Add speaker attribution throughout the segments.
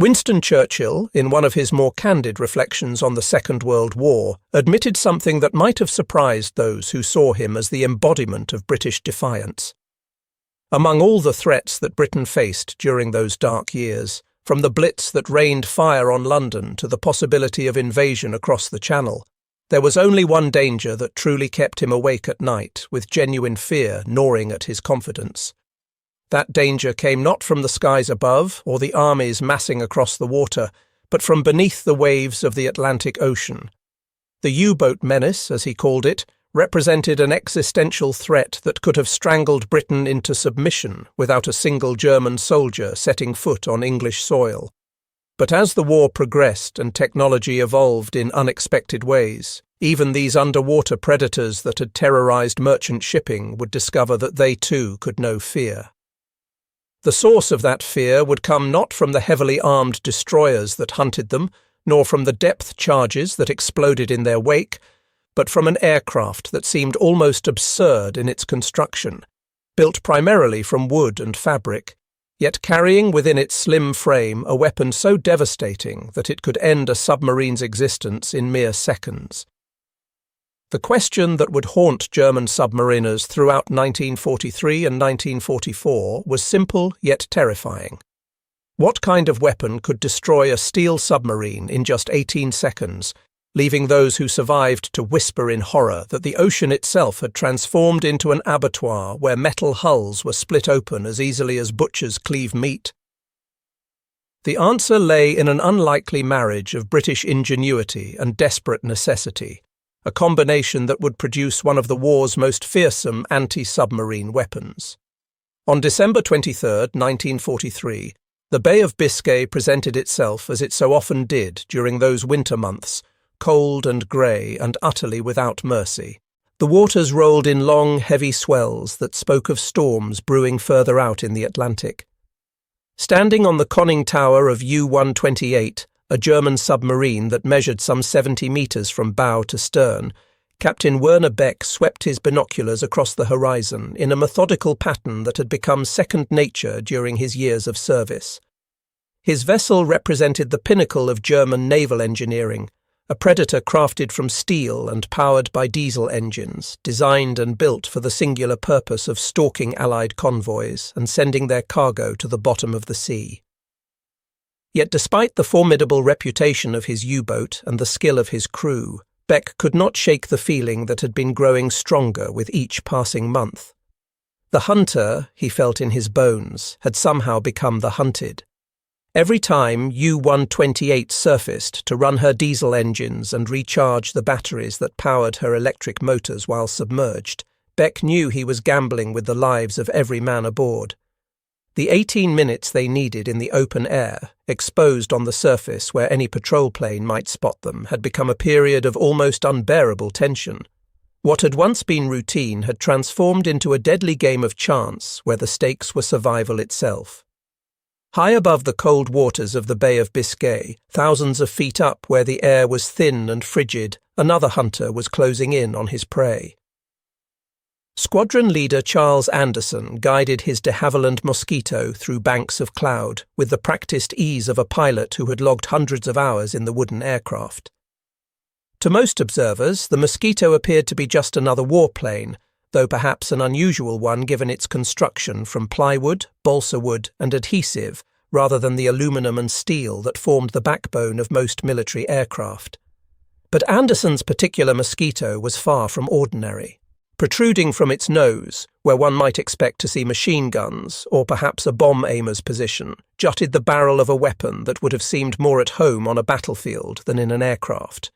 Speaker 1: Winston Churchill, in one of his more candid reflections on the Second World War, admitted something that might have surprised those who saw him as the embodiment of British defiance. Among all the threats that Britain faced during those dark years, from the Blitz that rained fire on London to the possibility of invasion across the Channel, there was only one danger that truly kept him awake at night, with genuine fear gnawing at his confidence. That danger came not from the skies above or the armies massing across the water, but from beneath the waves of the Atlantic Ocean. The U-boat menace, as he called it, represented an existential threat that could have strangled Britain into submission without a single German soldier setting foot on English soil. But as the war progressed and technology evolved in unexpected ways, even these underwater predators that had terrorized merchant shipping would discover that they too could know fear. The source of that fear would come not from the heavily armed destroyers that hunted them, nor from the depth charges that exploded in their wake, but from an aircraft that seemed almost absurd in its construction, built primarily from wood and fabric, yet carrying within its slim frame a weapon so devastating that it could end a submarine's existence in mere seconds. The question that would haunt German submariners throughout 1943 and 1944 was simple yet terrifying. What kind of weapon could destroy a steel submarine in just 18 seconds, leaving those who survived to whisper in horror that the ocean itself had transformed into an abattoir where metal hulls were split open as easily as butchers cleave meat? The answer lay in an unlikely marriage of British ingenuity and desperate necessity, a combination that would produce one of the war's most fearsome anti-submarine weapons. On December 23, 1943, the Bay of Biscay presented itself as it so often did during those winter months, cold and grey and utterly without mercy. The waters rolled in long, heavy swells that spoke of storms brewing further out in the Atlantic. Standing on the conning tower of U-128, a German submarine that measured some 70 metres from bow to stern, Captain Werner Beck swept his binoculars across the horizon in a methodical pattern that had become second nature during his years of service. His vessel represented the pinnacle of German naval engineering, a predator crafted from steel and powered by diesel engines, designed and built for the singular purpose of stalking Allied convoys and sending their cargo to the bottom of the sea. Yet despite the formidable reputation of his U-boat and the skill of his crew, Beck could not shake the feeling that had been growing stronger with each passing month. The hunter, he felt in his bones, had somehow become the hunted. Every time U-128 surfaced to run her diesel engines and recharge the batteries that powered her electric motors while submerged, Beck knew he was gambling with the lives of every man aboard. The 18 minutes they needed in the open air, exposed on the surface where any patrol plane might spot them, had become a period of almost unbearable tension. What had once been routine had transformed into a deadly game of chance where the stakes were survival itself. High above the cold waters of the Bay of Biscay, thousands of feet up where the air was thin and frigid, another hunter was closing in on his prey. Squadron leader Charles Anderson guided his de Havilland Mosquito through banks of cloud with the practiced ease of a pilot who had logged hundreds of hours in the wooden aircraft. To most observers, the Mosquito appeared to be just another warplane, though perhaps an unusual one given its construction from plywood, balsa wood and adhesive, rather than the aluminum and steel that formed the backbone of most military aircraft. But Anderson's particular Mosquito was far from ordinary. Protruding from its nose, where one might expect to see machine guns, or perhaps a bomb aimer's position, jutted the barrel of a weapon that would have seemed more at home on a battlefield than in an aircraft.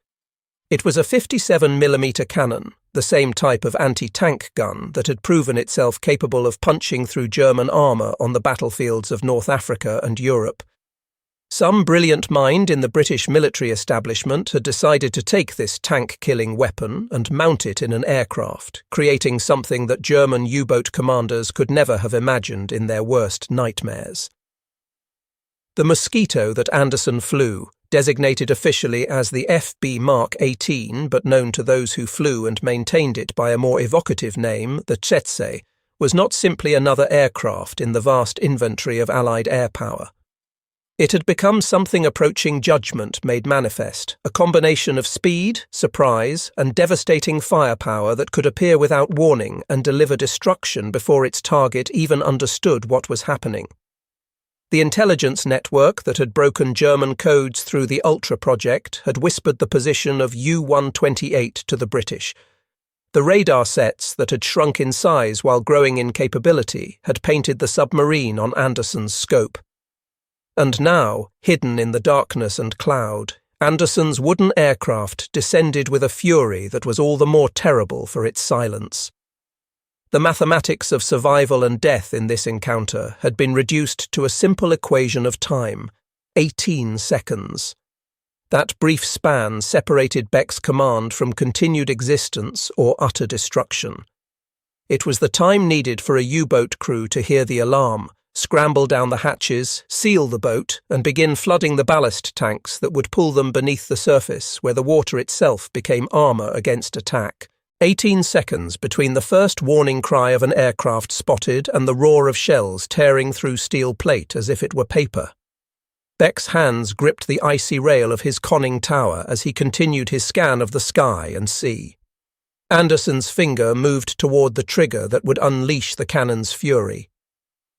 Speaker 1: It was a 57mm cannon, the same type of anti-tank gun that had proven itself capable of punching through German armour on the battlefields of North Africa and Europe. Some brilliant mind in the British military establishment had decided to take this tank-killing weapon and mount it in an aircraft, creating something that German U-boat commanders could never have imagined in their worst nightmares. The Mosquito that Anderson flew, designated officially as the FB Mark 18 but known to those who flew and maintained it by a more evocative name, the Tsetse, was not simply another aircraft in the vast inventory of Allied air power. It had become something approaching judgment made manifest, a combination of speed, surprise, and devastating firepower that could appear without warning and deliver destruction before its target even understood what was happening. The intelligence network that had broken German codes through the Ultra project had whispered the position of U-128 to the British. The radar sets that had shrunk in size while growing in capability had painted the submarine on Anderson's scope. And now, hidden in the darkness and cloud, Anderson's wooden aircraft descended with a fury that was all the more terrible for its silence. The mathematics of survival and death in this encounter had been reduced to a simple equation of time: 18 seconds. That brief span separated Beck's command from continued existence or utter destruction. It was the time needed for a U-boat crew to hear the alarm, scramble down the hatches, seal the boat, and begin flooding the ballast tanks that would pull them beneath the surface where the water itself became armour against attack. 18 seconds between the first warning cry of an aircraft spotted and the roar of shells tearing through steel plate as if it were paper. Beck's hands gripped the icy rail of his conning tower as he continued his scan of the sky and sea. Anderson's finger moved toward the trigger that would unleash the cannon's fury.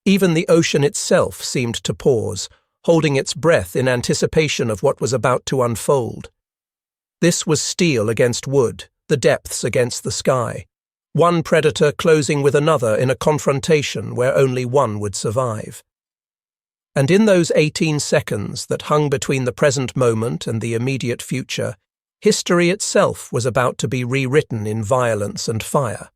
Speaker 1: Even the ocean itself seemed to pause, holding its breath in anticipation of what was about to unfold. This was steel against wood, the depths against the sky, one predator closing with another in a confrontation where only one would survive. And in those 18 seconds that hung between the present moment and the immediate future, history itself was about to be rewritten in violence and fire.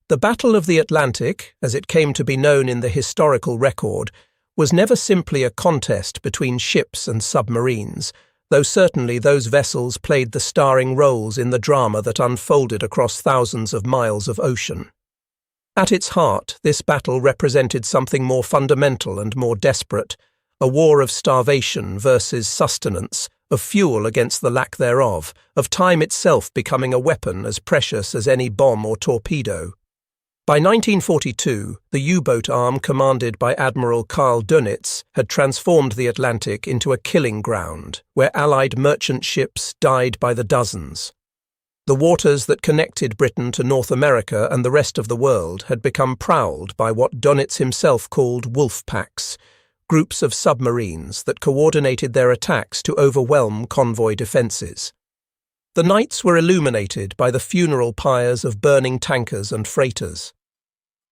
Speaker 1: The Battle of the Atlantic, as it came to be known in the historical record, was never simply a contest between ships and submarines, though certainly those vessels played the starring roles in the drama that unfolded across thousands of miles of ocean. At its heart, this battle represented something more fundamental and more desperate, a war of starvation versus sustenance, of fuel against the lack thereof, of time itself becoming a weapon as precious as any bomb or torpedo. By 1942, the U-boat arm commanded by Admiral Karl Dönitz had transformed the Atlantic into a killing ground, where Allied merchant ships died by the dozens. The waters that connected Britain to North America and the rest of the world had become prowled by what Dönitz himself called wolf packs, groups of submarines that coordinated their attacks to overwhelm convoy defences. The nights were illuminated by the funeral pyres of burning tankers and freighters.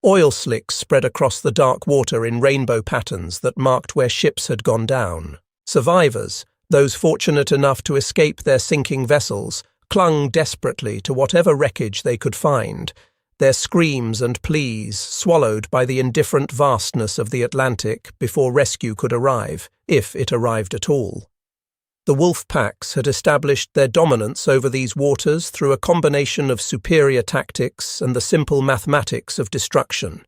Speaker 1: Oil slicks spread across the dark water in rainbow patterns that marked where ships had gone down. Survivors, those fortunate enough to escape their sinking vessels, clung desperately to whatever wreckage they could find, their screams and pleas swallowed by the indifferent vastness of the Atlantic before rescue could arrive, if it arrived at all. The wolf packs had established their dominance over these waters through a combination of superior tactics and the simple mathematics of destruction.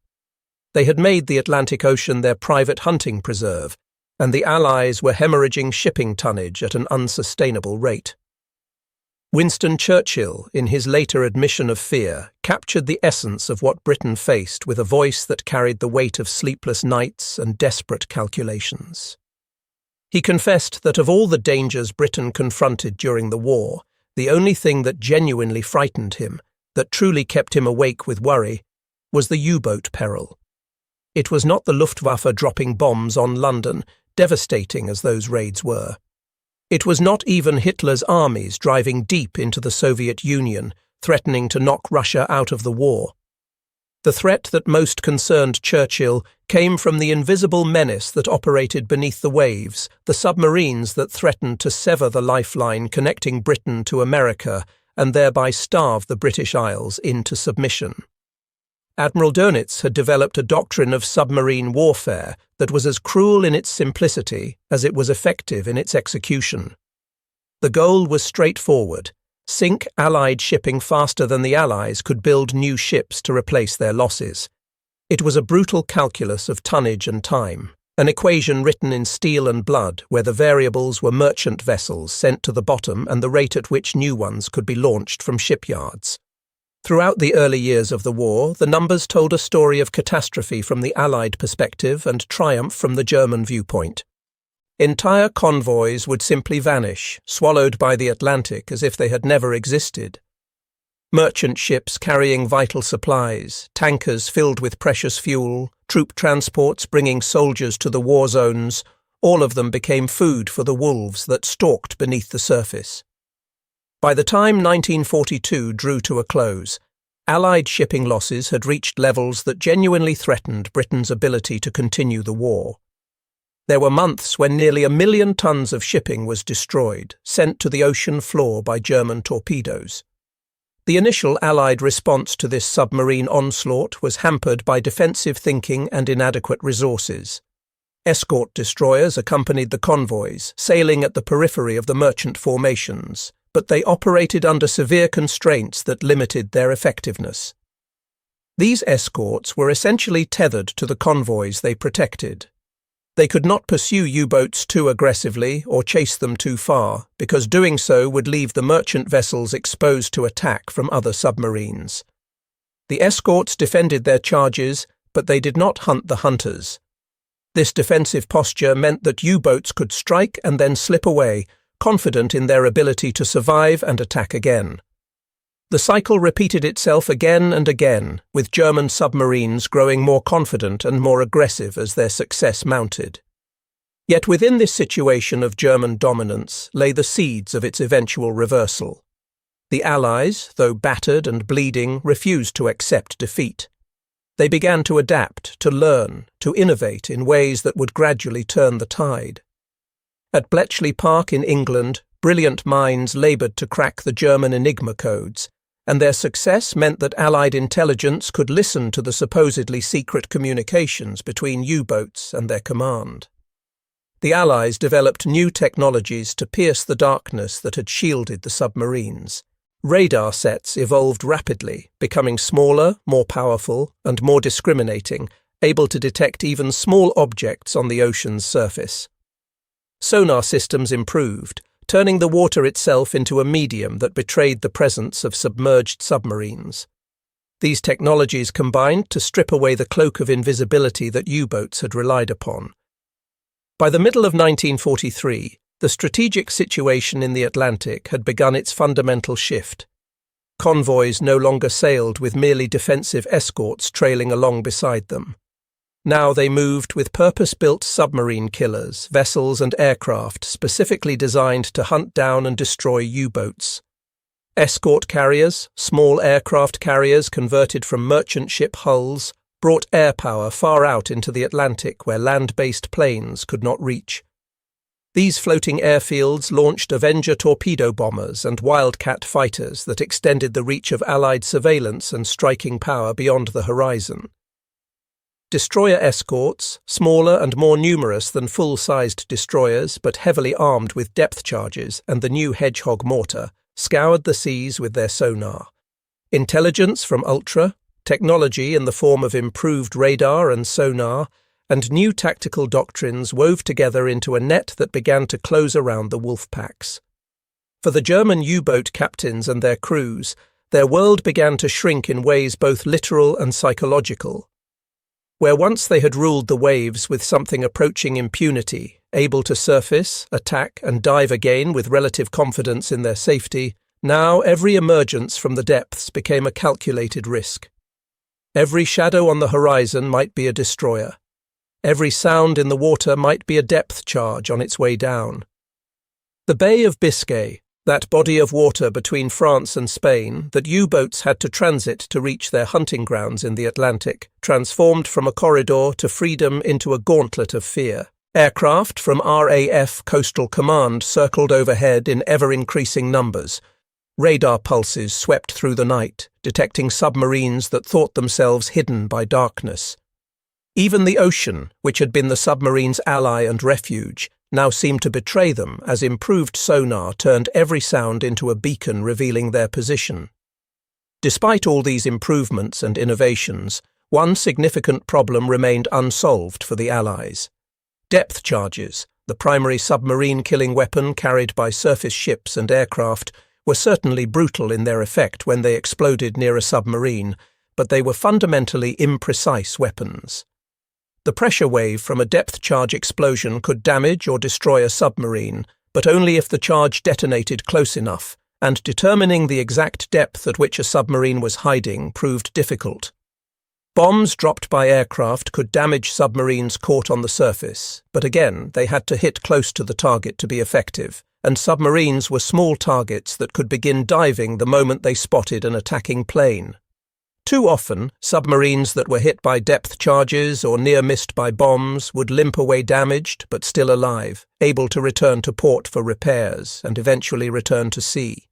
Speaker 1: They had made the Atlantic Ocean their private hunting preserve, and the Allies were hemorrhaging shipping tonnage at an unsustainable rate. Winston Churchill, in his later admission of fear, captured the essence of what Britain faced with a voice that carried the weight of sleepless nights and desperate calculations. He confessed that of all the dangers Britain confronted during the war, the only thing that genuinely frightened him, that truly kept him awake with worry, was the U-boat peril. It was not the Luftwaffe dropping bombs on London, devastating as those raids were. It was not even Hitler's armies driving deep into the Soviet Union, threatening to knock Russia out of the war. The threat that most concerned Churchill came from the invisible menace that operated beneath the waves, the submarines that threatened to sever the lifeline connecting Britain to America and thereby starve the British Isles into submission. Admiral Dönitz had developed a doctrine of submarine warfare that was as cruel in its simplicity as it was effective in its execution. The goal was straightforward: sink Allied shipping faster than the Allies could build new ships to replace their losses. It was a brutal calculus of tonnage and time, an equation written in steel and blood where the variables were merchant vessels sent to the bottom and the rate at which new ones could be launched from shipyards. Throughout the early years of the war, the numbers told a story of catastrophe from the Allied perspective and triumph from the German viewpoint. Entire convoys would simply vanish, swallowed by the Atlantic as if they had never existed. Merchant ships carrying vital supplies, tankers filled with precious fuel, troop transports bringing soldiers to the war zones, all of them became food for the wolves that stalked beneath the surface. By the time 1942 drew to a close, Allied shipping losses had reached levels that genuinely threatened Britain's ability to continue the war. There were months when nearly 1 million tons of shipping was destroyed, sent to the ocean floor by German torpedoes. The initial Allied response to this submarine onslaught was hampered by defensive thinking and inadequate resources. Escort destroyers accompanied the convoys, sailing at the periphery of the merchant formations, but they operated under severe constraints that limited their effectiveness. These escorts were essentially tethered to the convoys they protected. They could not pursue U-boats too aggressively or chase them too far, because doing so would leave the merchant vessels exposed to attack from other submarines. The escorts defended their charges, but they did not hunt the hunters. This defensive posture meant that U-boats could strike and then slip away, confident in their ability to survive and attack again. The cycle repeated itself again and again, with German submarines growing more confident and more aggressive as their success mounted. Yet within this situation of German dominance lay the seeds of its eventual reversal. The Allies, though battered and bleeding, refused to accept defeat. They began to adapt, to learn, to innovate in ways that would gradually turn the tide. At Bletchley Park in England, brilliant minds laboured to crack the German Enigma codes, and their success meant that Allied intelligence could listen to the supposedly secret communications between U-boats and their command. The Allies developed new technologies to pierce the darkness that had shielded the submarines. Radar sets evolved rapidly, becoming smaller, more powerful, and more discriminating, able to detect even small objects on the ocean's surface. Sonar systems improved, turning the water itself into a medium that betrayed the presence of submerged submarines. These technologies combined to strip away the cloak of invisibility that U-boats had relied upon. By the middle of 1943, the strategic situation in the Atlantic had begun its fundamental shift. Convoys no longer sailed with merely defensive escorts trailing along beside them. Now they moved with purpose-built submarine killers, vessels and aircraft specifically designed to hunt down and destroy U-boats. Escort carriers, small aircraft carriers converted from merchant ship hulls, brought air power far out into the Atlantic where land-based planes could not reach. These floating airfields launched Avenger torpedo bombers and Wildcat fighters that extended the reach of Allied surveillance and striking power beyond the horizon. Destroyer escorts, smaller and more numerous than full-sized destroyers but heavily armed with depth charges and the new Hedgehog mortar, scoured the seas with their sonar. Intelligence from Ultra, technology in the form of improved radar and sonar, and new tactical doctrines wove together into a net that began to close around the wolf packs. For the German U-boat captains and their crews, their world began to shrink in ways both literal and psychological. Where once they had ruled the waves with something approaching impunity, able to surface, attack, and dive again with relative confidence in their safety, now every emergence from the depths became a calculated risk. Every shadow on the horizon might be a destroyer. Every sound in the water might be a depth charge on its way down. The Bay of Biscay, that body of water between France and Spain that U-boats had to transit to reach their hunting grounds in the Atlantic, transformed from a corridor to freedom into a gauntlet of fear. Aircraft from RAF Coastal Command circled overhead in ever-increasing numbers. Radar pulses swept through the night, detecting submarines that thought themselves hidden by darkness. Even the ocean, which had been the submarine's ally and refuge, now seemed to betray them as improved sonar turned every sound into a beacon revealing their position. Despite all these improvements and innovations, one significant problem remained unsolved for the Allies. Depth charges, the primary submarine-killing weapon carried by surface ships and aircraft, were certainly brutal in their effect when they exploded near a submarine, but they were fundamentally imprecise weapons. The pressure wave from a depth charge explosion could damage or destroy a submarine, but only if the charge detonated close enough, and determining the exact depth at which a submarine was hiding proved difficult. Bombs dropped by aircraft could damage submarines caught on the surface, but again they had to hit close to the target to be effective, and submarines were small targets that could begin diving the moment they spotted an attacking plane. Too often, submarines that were hit by depth charges or near-missed by bombs would limp away damaged but still alive, able to return to port for repairs and eventually return to sea.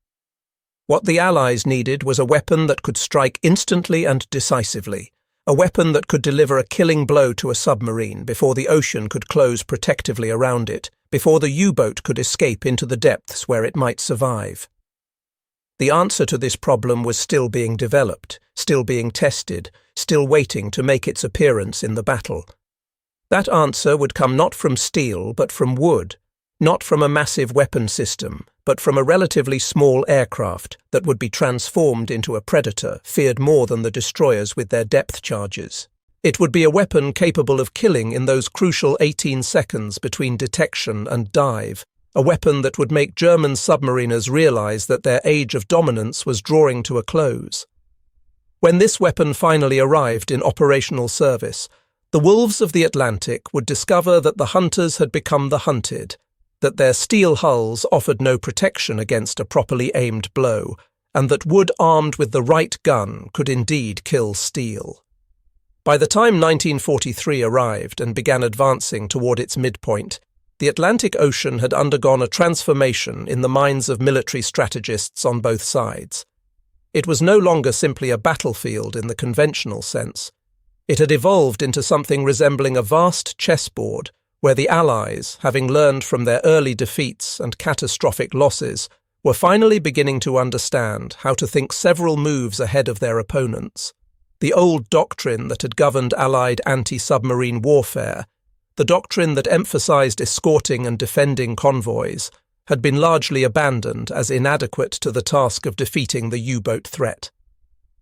Speaker 1: What the Allies needed was a weapon that could strike instantly and decisively, a weapon that could deliver a killing blow to a submarine before the ocean could close protectively around it, before the U-boat could escape into the depths where it might survive. The answer to this problem was still being developed, still being tested, still waiting to make its appearance in the battle. That answer would come not from steel but from wood, not from a massive weapon system, but from a relatively small aircraft that would be transformed into a predator feared more than the destroyers with their depth charges. It would be a weapon capable of killing in those crucial 18 seconds between detection and dive, a weapon that would make German submariners realize that their age of dominance was drawing to a close. When this weapon finally arrived in operational service, the wolves of the Atlantic would discover that the hunters had become the hunted, that their steel hulls offered no protection against a properly aimed blow, and that wood armed with the right gun could indeed kill steel. By the time 1943 arrived and began advancing toward its midpoint, the Atlantic Ocean had undergone a transformation in the minds of military strategists on both sides. It was no longer simply a battlefield in the conventional sense. It had evolved into something resembling a vast chessboard, where the Allies, having learned from their early defeats and catastrophic losses, were finally beginning to understand how to think several moves ahead of their opponents. The old doctrine that had governed Allied anti-submarine warfare, the doctrine that emphasized escorting and defending convoys, had been largely abandoned as inadequate to the task of defeating the U-boat threat.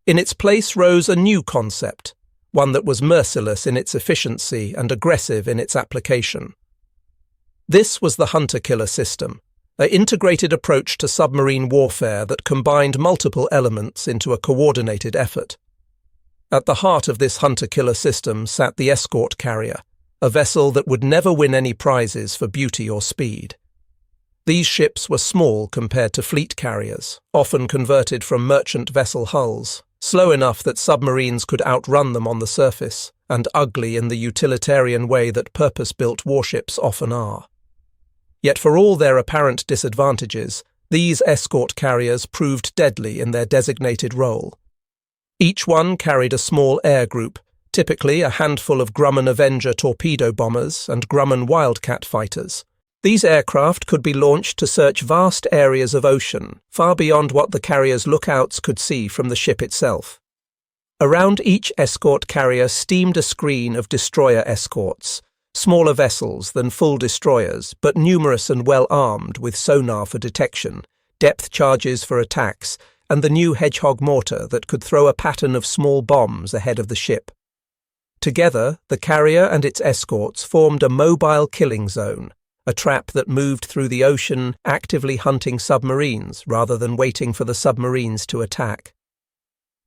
Speaker 1: In its place rose a new concept, one that was merciless in its efficiency and aggressive in its application. This was the hunter-killer system, an integrated approach to submarine warfare that combined multiple elements into a coordinated effort. At the heart of this hunter-killer system sat the escort carrier, a vessel that would never win any prizes for beauty or speed. These ships were small compared to fleet carriers, often converted from merchant vessel hulls, slow enough that submarines could outrun them on the surface, and ugly in the utilitarian way that purpose-built warships often are. Yet for all their apparent disadvantages, these escort carriers proved deadly in their designated role. Each one carried a small air group, typically a handful of Grumman Avenger torpedo bombers and Grumman Wildcat fighters. These aircraft could be launched to search vast areas of ocean, far beyond what the carrier's lookouts could see from the ship itself. Around each escort carrier steamed a screen of destroyer escorts, smaller vessels than full destroyers, but numerous and well-armed with sonar for detection, depth charges for attacks, and the new Hedgehog mortar that could throw a pattern of small bombs ahead of the ship. Together, the carrier and its escorts formed a mobile killing zone, a trap that moved through the ocean, actively hunting submarines rather than waiting for the submarines to attack.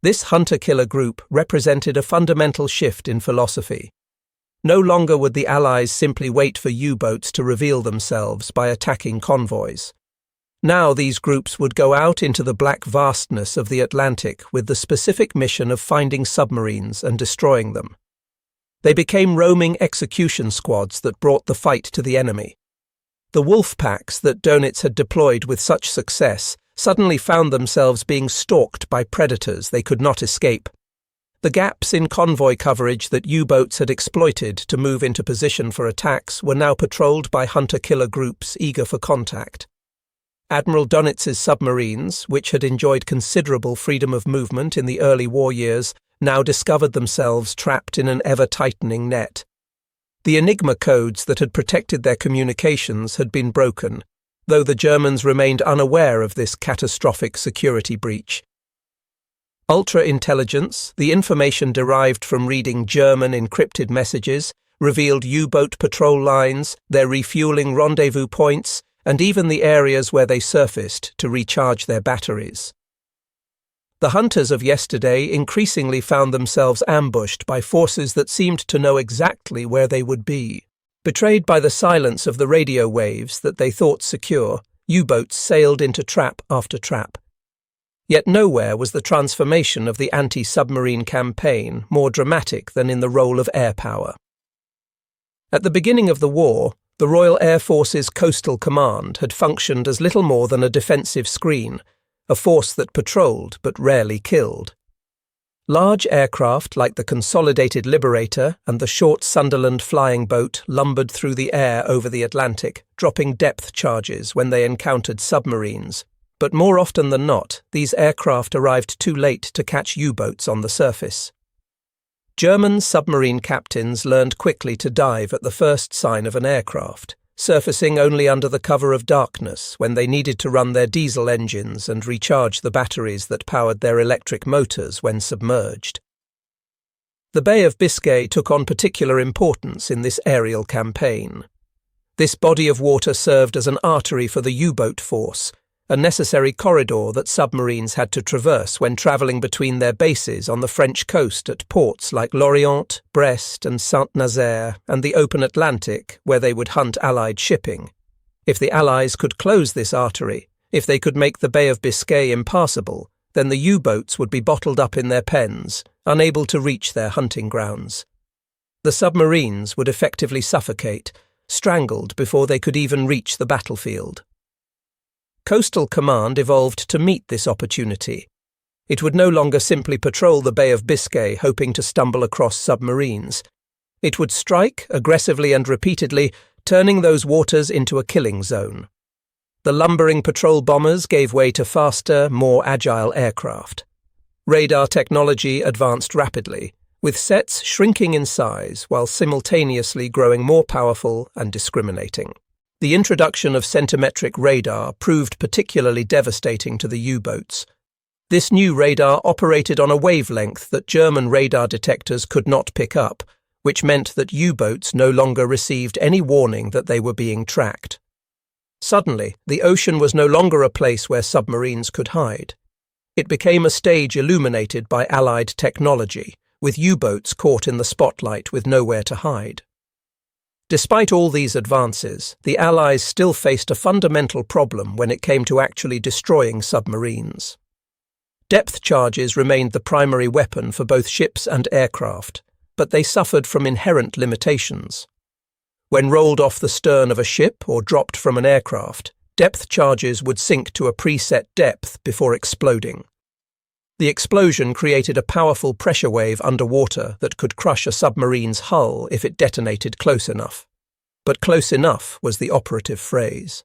Speaker 1: This hunter-killer group represented a fundamental shift in philosophy. No longer would the Allies simply wait for U-boats to reveal themselves by attacking convoys. Now these groups would go out into the black vastness of the Atlantic with the specific mission of finding submarines and destroying them. They became roaming execution squads that brought the fight to the enemy. The wolf packs that Dönitz had deployed with such success suddenly found themselves being stalked by predators they could not escape. The gaps in convoy coverage that U-boats had exploited to move into position for attacks were now patrolled by hunter-killer groups eager for contact. Admiral Dönitz's submarines, which had enjoyed considerable freedom of movement in the early war years, now discovered themselves trapped in an ever-tightening net. The Enigma codes that had protected their communications had been broken, though the Germans remained unaware of this catastrophic security breach. Ultra-intelligence, the information derived from reading German encrypted messages, revealed U-boat patrol lines, their refueling rendezvous points, and even the areas where they surfaced to recharge their batteries. The hunters of yesterday increasingly found themselves ambushed by forces that seemed to know exactly where they would be. Betrayed by the silence of the radio waves that they thought secure, U-boats sailed into trap after trap. Yet nowhere was the transformation of the anti-submarine campaign more dramatic than in the role of air power. At the beginning of the war, the Royal Air Force's Coastal Command had functioned as little more than a defensive screen, a force that patrolled but rarely killed. Large aircraft like the Consolidated Liberator and the short Sunderland flying boat lumbered through the air over the Atlantic, dropping depth charges when they encountered submarines. But more often than not, these aircraft arrived too late to catch U-boats on the surface. German submarine captains learned quickly to dive at the first sign of an aircraft, surfacing only under the cover of darkness when they needed to run their diesel engines and recharge the batteries that powered their electric motors when submerged. The Bay of Biscay took on particular importance in this aerial campaign. This body of water served as an artery for the U-boat force, a necessary corridor that submarines had to traverse when travelling between their bases on the French coast at ports like Lorient, Brest and Saint-Nazaire, and the open Atlantic, where they would hunt Allied shipping. If the Allies could close this artery, if they could make the Bay of Biscay impassable, then the U-boats would be bottled up in their pens, unable to reach their hunting grounds. The submarines would effectively suffocate, strangled before they could even reach the battlefield. Coastal Command evolved to meet this opportunity. It would no longer simply patrol the Bay of Biscay hoping to stumble across submarines. It would strike aggressively and repeatedly, turning those waters into a killing zone. The lumbering patrol bombers gave way to faster, more agile aircraft. Radar technology advanced rapidly, with sets shrinking in size while simultaneously growing more powerful and discriminating. The introduction of centimetric radar proved particularly devastating to the U-boats. This new radar operated on a wavelength that German radar detectors could not pick up, which meant that U-boats no longer received any warning that they were being tracked. Suddenly, the ocean was no longer a place where submarines could hide. It became a stage illuminated by Allied technology, with U-boats caught in the spotlight with nowhere to hide. Despite all these advances, the Allies still faced a fundamental problem when it came to actually destroying submarines. Depth charges remained the primary weapon for both ships and aircraft, but they suffered from inherent limitations. When rolled off the stern of a ship or dropped from an aircraft, depth charges would sink to a preset depth before exploding. The explosion created a powerful pressure wave underwater that could crush a submarine's hull if it detonated close enough. But close enough was the operative phrase.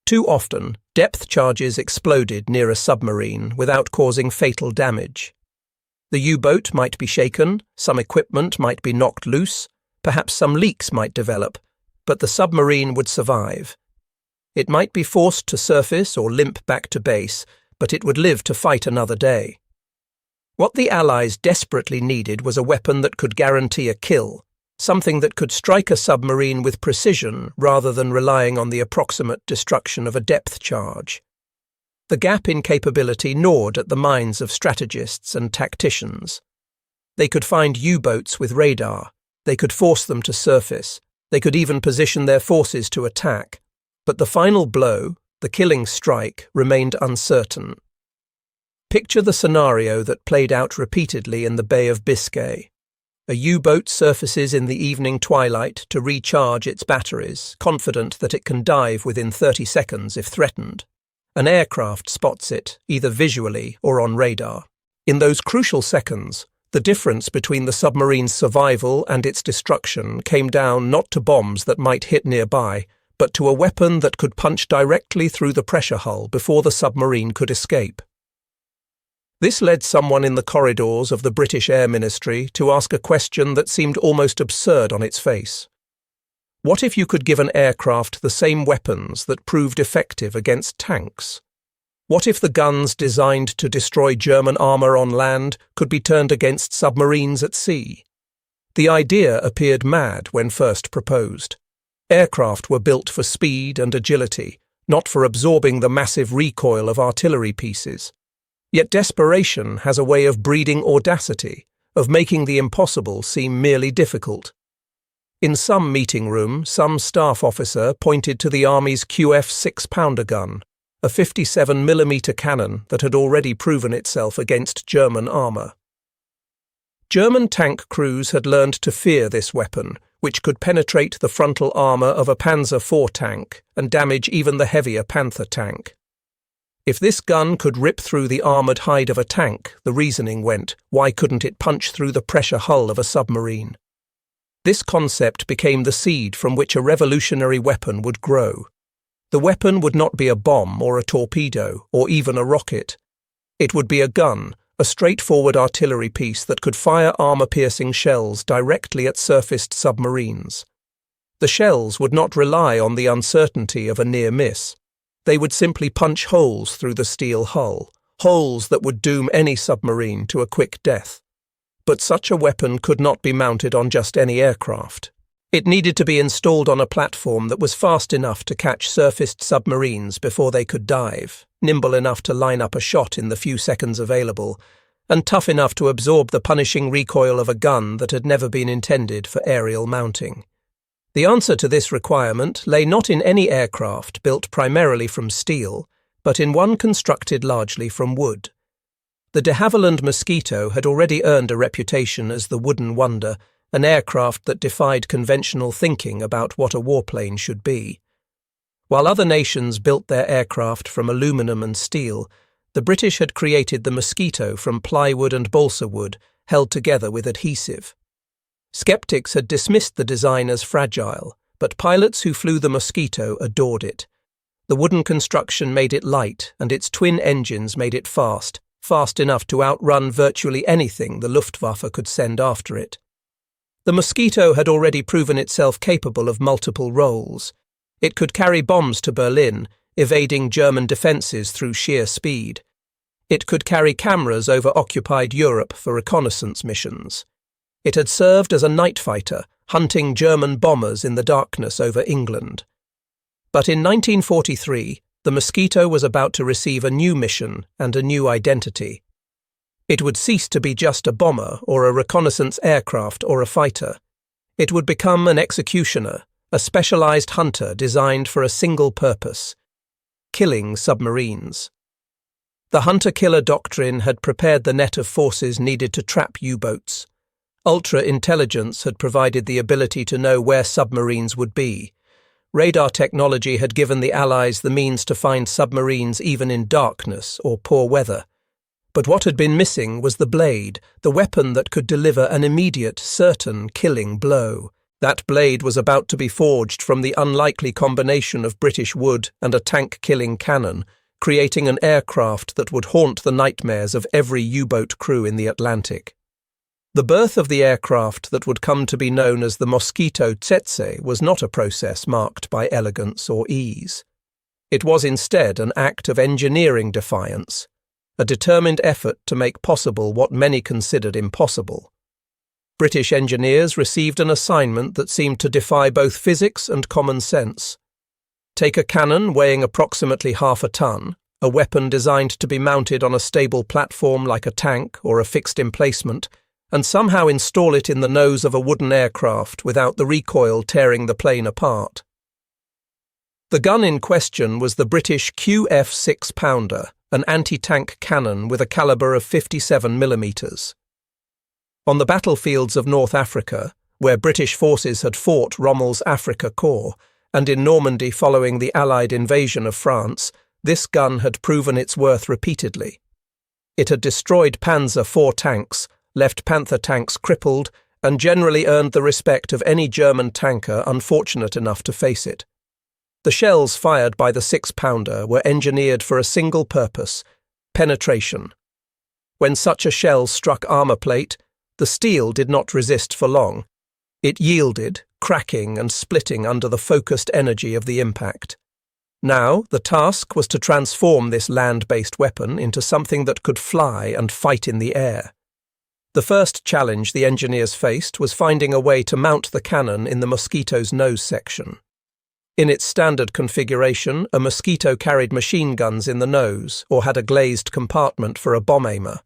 Speaker 1: Too often, depth charges exploded near a submarine without causing fatal damage. The U-boat might be shaken, some equipment might be knocked loose, perhaps some leaks might develop, but the submarine would survive. It might be forced to surface or limp back to base, but it would live to fight another day. What the Allies desperately needed was a weapon that could guarantee a kill, something that could strike a submarine with precision rather than relying on the approximate destruction of a depth charge. The gap in capability gnawed at the minds of strategists and tacticians. They could find U-boats with radar, they could force them to surface, they could even position their forces to attack, but the final blow, the killing strike, remained uncertain. Picture the scenario that played out repeatedly in the Bay of Biscay. A U-boat surfaces in the evening twilight to recharge its batteries, confident that it can dive within 30 seconds if threatened. An aircraft spots it, either visually or on radar. In those crucial seconds, the difference between the submarine's survival and its destruction came down not to bombs that might hit nearby, but to a weapon that could punch directly through the pressure hull before the submarine could escape. This led someone in the corridors of the British Air Ministry to ask a question that seemed almost absurd on its face. What if you could give an aircraft the same weapons that proved effective against tanks? What if the guns designed to destroy German armour on land could be turned against submarines at sea? The idea appeared mad when first proposed. Aircraft were built for speed and agility, not for absorbing the massive recoil of artillery pieces. Yet desperation has a way of breeding audacity, of making the impossible seem merely difficult. In some meeting room, some staff officer pointed to the Army's QF 6-pounder gun, a 57mm cannon that had already proven itself against German armour. German tank crews had learned to fear this weapon, which could penetrate the frontal armour of a Panzer IV tank and damage even the heavier Panther tank. If this gun could rip through the armoured hide of a tank, the reasoning went, why couldn't it punch through the pressure hull of a submarine? This concept became the seed from which a revolutionary weapon would grow. The weapon would not be a bomb or a torpedo or even a rocket. It would be a gun, a straightforward artillery piece that could fire armour-piercing shells directly at surfaced submarines. The shells would not rely on the uncertainty of a near miss. They would simply punch holes through the steel hull, holes that would doom any submarine to a quick death. But such a weapon could not be mounted on just any aircraft. It needed to be installed on a platform that was fast enough to catch surfaced submarines before they could dive, nimble enough to line up a shot in the few seconds available, and tough enough to absorb the punishing recoil of a gun that had never been intended for aerial mounting. The answer to this requirement lay not in any aircraft built primarily from steel, but in one constructed largely from wood. The de Havilland Mosquito had already earned a reputation as the wooden wonder, an aircraft that defied conventional thinking about what a warplane should be. While other nations built their aircraft from aluminum and steel, the British had created the Mosquito from plywood and balsa wood, held together with adhesive. Skeptics had dismissed the design as fragile, but pilots who flew the Mosquito adored it. The wooden construction made it light, and its twin engines made it fast enough to outrun virtually anything the Luftwaffe could send after it. The Mosquito had already proven itself capable of multiple roles. It could carry bombs to Berlin, evading German defences through sheer speed. It could carry cameras over occupied Europe for reconnaissance missions. It had served as a night fighter, hunting German bombers in the darkness over England. But in 1943, the Mosquito was about to receive a new mission and a new identity. It would cease to be just a bomber or a reconnaissance aircraft or a fighter. It would become an executioner, a specialized hunter designed for a single purpose: killing submarines. The hunter-killer doctrine had prepared the net of forces needed to trap U-boats. Ultra-intelligence had provided the ability to know where submarines would be. Radar technology had given the Allies the means to find submarines even in darkness or poor weather. But what had been missing was the blade, the weapon that could deliver an immediate, certain, killing blow. That blade was about to be forged from the unlikely combination of British wood and a tank-killing cannon, creating an aircraft that would haunt the nightmares of every U-boat crew in the Atlantic. The birth of the aircraft that would come to be known as the Mosquito Tsetse was not a process marked by elegance or ease. It was instead an act of engineering defiance, a determined effort to make possible what many considered impossible. British engineers received an assignment that seemed to defy both physics and common sense. Take a cannon weighing approximately half a ton, a weapon designed to be mounted on a stable platform like a tank or a fixed emplacement, and somehow install it in the nose of a wooden aircraft without the recoil tearing the plane apart. The gun in question was the British QF 6-pounder, an anti-tank cannon with a calibre of 57mm. On the battlefields of North Africa, where British forces had fought Rommel's Afrika Korps, and in Normandy following the Allied invasion of France, this gun had proven its worth repeatedly. It had destroyed Panzer IV tanks, left Panther tanks crippled, and generally earned the respect of any German tanker unfortunate enough to face it. The shells fired by the 6-pounder were engineered for a single purpose: penetration. When such a shell struck armour plate, the steel did not resist for long. It yielded, cracking and splitting under the focused energy of the impact. Now, the task was to transform this land-based weapon into something that could fly and fight in the air. The first challenge the engineers faced was finding a way to mount the cannon in the Mosquito's nose section. In its standard configuration, a Mosquito carried machine guns in the nose or had a glazed compartment for a bomb aimer.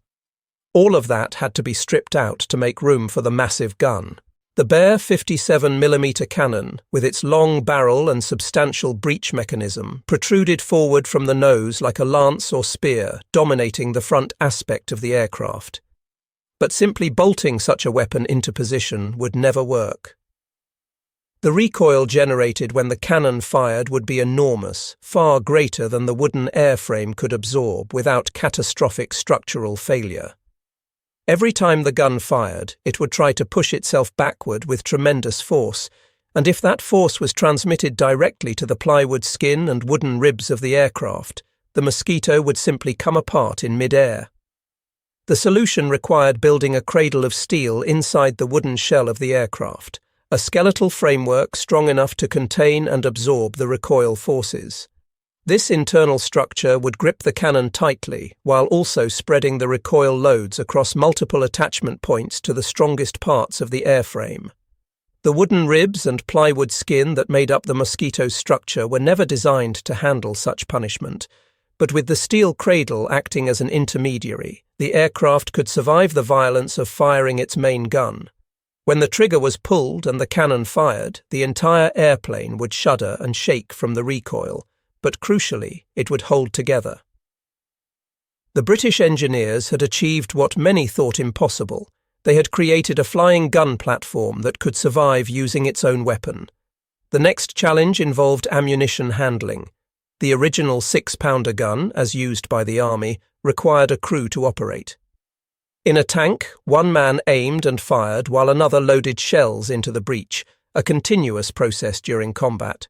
Speaker 1: All of that had to be stripped out to make room for the massive gun. The bare 57mm cannon, with its long barrel and substantial breech mechanism, protruded forward from the nose like a lance or spear, dominating the front aspect of the aircraft. But simply bolting such a weapon into position would never work. The recoil generated when the cannon fired would be enormous, far greater than the wooden airframe could absorb without catastrophic structural failure. Every time the gun fired, it would try to push itself backward with tremendous force, and if that force was transmitted directly to the plywood skin and wooden ribs of the aircraft, the Mosquito would simply come apart in mid-air. The solution required building a cradle of steel inside the wooden shell of the aircraft, a skeletal framework strong enough to contain and absorb the recoil forces. This internal structure would grip the cannon tightly while also spreading the recoil loads across multiple attachment points to the strongest parts of the airframe. The wooden ribs and plywood skin that made up the Mosquito's structure were never designed to handle such punishment, but with the steel cradle acting as an intermediary, the aircraft could survive the violence of firing its main gun. When the trigger was pulled and the cannon fired, the entire airplane would shudder and shake from the recoil, but crucially, it would hold together. The British engineers had achieved what many thought impossible. They had created a flying gun platform that could survive using its own weapon. The next challenge involved ammunition handling. The original 6-pounder gun, as used by the Army, required a crew to operate. In a tank, one man aimed and fired while another loaded shells into the breech, a continuous process during combat.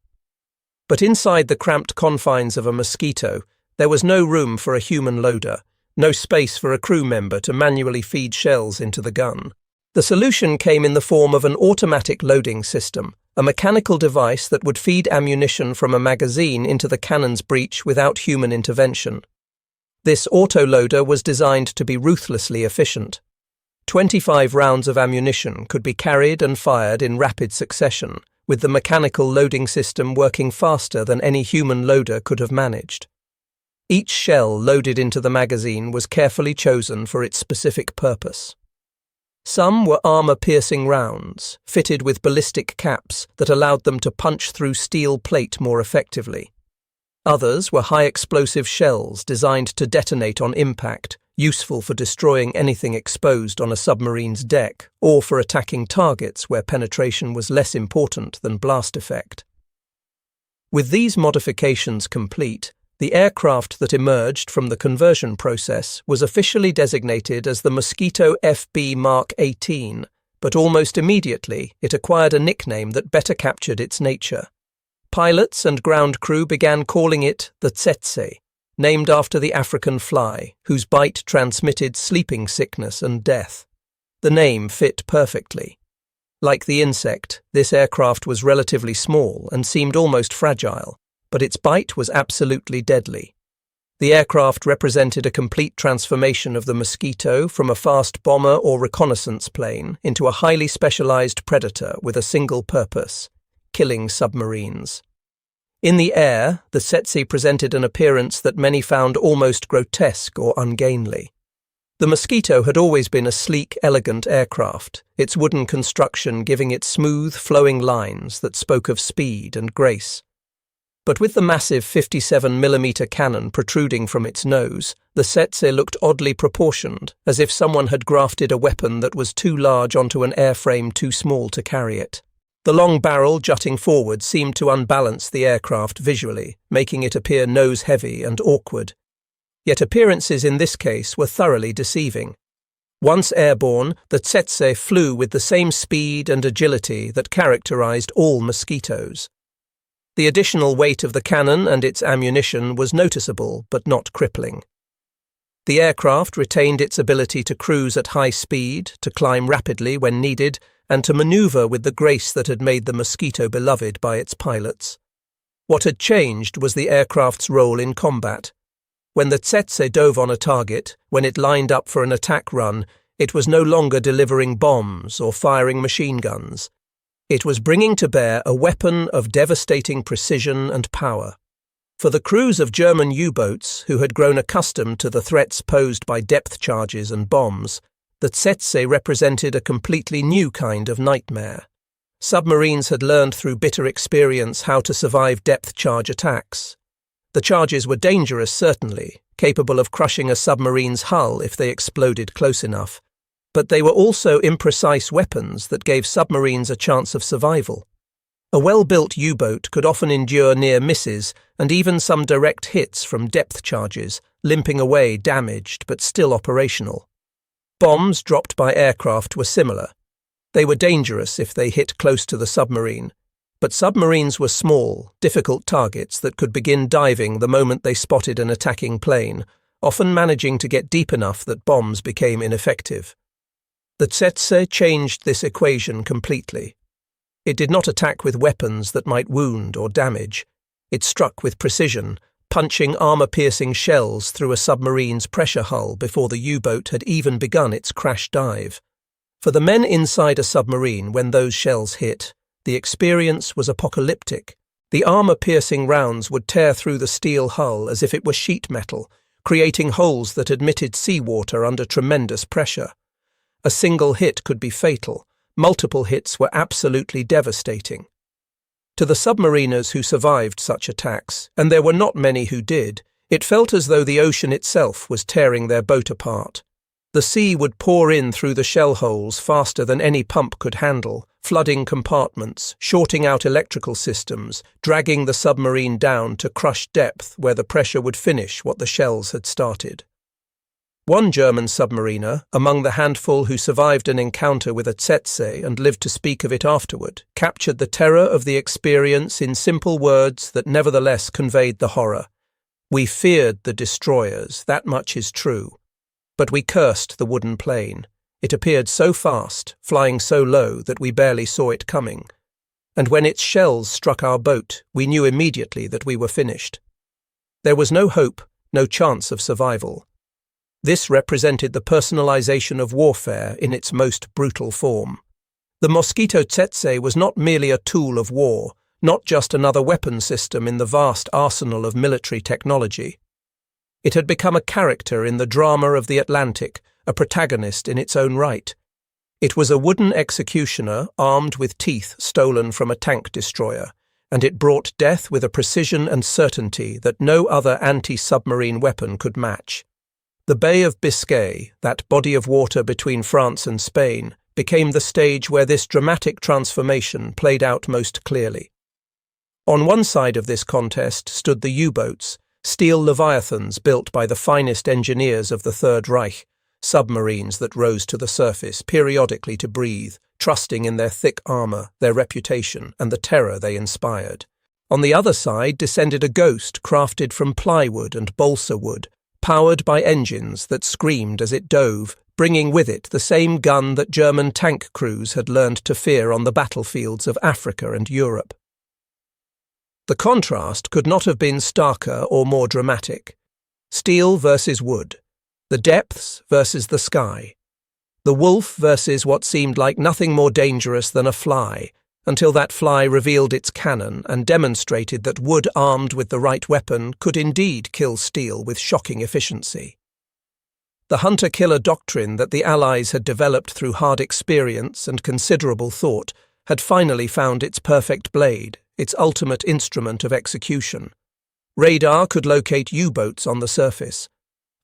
Speaker 1: But inside the cramped confines of a Mosquito, there was no room for a human loader, no space for a crew member to manually feed shells into the gun. The solution came in the form of an automatic loading system, a mechanical device that would feed ammunition from a magazine into the cannon's breech without human intervention. This autoloader was designed to be ruthlessly efficient. 25 rounds of ammunition could be carried and fired in rapid succession, with the mechanical loading system working faster than any human loader could have managed. Each shell loaded into the magazine was carefully chosen for its specific purpose. Some were armor-piercing rounds, fitted with ballistic caps that allowed them to punch through steel plate more effectively. Others were high-explosive shells designed to detonate on impact, useful for destroying anything exposed on a submarine's deck or for attacking targets where penetration was less important than blast effect. With these modifications complete, the aircraft that emerged from the conversion process was officially designated as the Mosquito FB Mark 18, but almost immediately it acquired a nickname that better captured its nature. Pilots and ground crew began calling it the Tsetse, named after the African fly, whose bite transmitted sleeping sickness and death. The name fit perfectly. Like the insect, this aircraft was relatively small and seemed almost fragile, but its bite was absolutely deadly. The aircraft represented a complete transformation of the Mosquito from a fast bomber or reconnaissance plane into a highly specialized predator with a single purpose: killing submarines. In the air, the Tsetse presented an appearance that many found almost grotesque or ungainly. The Mosquito had always been a sleek, elegant aircraft, its wooden construction giving it smooth, flowing lines that spoke of speed and grace. But with the massive 57mm cannon protruding from its nose, the Tsetse looked oddly proportioned, as if someone had grafted a weapon that was too large onto an airframe too small to carry it. The long barrel jutting forward seemed to unbalance the aircraft visually, making it appear nose-heavy and awkward. Yet appearances in this case were thoroughly deceiving. Once airborne, the Tsetse flew with the same speed and agility that characterized all Mosquitoes. The additional weight of the cannon and its ammunition was noticeable but not crippling. The aircraft retained its ability to cruise at high speed, to climb rapidly when needed, and to maneuver with the grace that had made the Mosquito beloved by its pilots. What had changed was the aircraft's role in combat. When the Tsetse dove on a target, when it lined up for an attack run, It was no longer delivering bombs or firing machine guns. It was bringing to bear a weapon of devastating precision and power. For the crews of German U-boats, who had grown accustomed to the threats posed by depth charges and bombs, the Tsetse represented a completely new kind of nightmare. Submarines had learned through bitter experience how to survive depth charge attacks. The charges were dangerous, certainly, capable of crushing a submarine's hull if they exploded close enough, but they were also imprecise weapons that gave submarines a chance of survival. A well-built U-boat could often endure near misses and even some direct hits from depth charges, limping away damaged but still operational. Bombs dropped by aircraft were similar. They were dangerous if they hit close to the submarine, but submarines were small, difficult targets that could begin diving the moment they spotted an attacking plane, often managing to get deep enough that bombs became ineffective. The Tsetse changed this equation completely. It did not attack with weapons that might wound or damage. It struck with precision, punching armor-piercing shells through a submarine's pressure hull before the U-boat had even begun its crash dive. For the men inside a submarine, when those shells hit, the experience was apocalyptic. The armor-piercing rounds would tear through the steel hull as if it were sheet metal, creating holes that admitted seawater under tremendous pressure. A single hit could be fatal. Multiple hits were absolutely devastating. To the submariners who survived such attacks, and there were not many who did, it felt as though the ocean itself was tearing their boat apart. The sea would pour in through the shell holes faster than any pump could handle, flooding compartments, shorting out electrical systems, dragging the submarine down to crush depth where the pressure would finish what the shells had started. One German submariner, among the handful who survived an encounter with a Tsetse and lived to speak of it afterward, captured the terror of the experience in simple words that nevertheless conveyed the horror. "We feared the destroyers, that much is true. But we cursed the wooden plane. It appeared so fast, flying so low that we barely saw it coming. And when its shells struck our boat, we knew immediately that we were finished. There was no hope, no chance of survival." This represented the personalization of warfare in its most brutal form. The Mosquito Tsetse was not merely a tool of war, not just another weapon system in the vast arsenal of military technology. It had become a character in the drama of the Atlantic, a protagonist in its own right. It was a wooden executioner armed with teeth stolen from a tank destroyer, and it brought death with a precision and certainty that no other anti-submarine weapon could match. The Bay of Biscay, that body of water between France and Spain, became the stage where this dramatic transformation played out most clearly. On one side of this contest stood the U-boats, steel leviathans built by the finest engineers of the Third Reich, submarines that rose to the surface periodically to breathe, trusting in their thick armor, their reputation, and the terror they inspired. On the other side descended a ghost crafted from plywood and balsa wood, powered by engines that screamed as it dove, bringing with it the same gun that German tank crews had learned to fear on the battlefields of Africa and Europe. The contrast could not have been starker or more dramatic. Steel versus wood, the depths versus the sky, the wolf versus what seemed like nothing more dangerous than a fly, until that fly revealed its cannon and demonstrated that wood armed with the right weapon could indeed kill steel with shocking efficiency. The hunter-killer doctrine that the Allies had developed through hard experience and considerable thought had finally found its perfect blade, its ultimate instrument of execution. Radar could locate U-boats on the surface.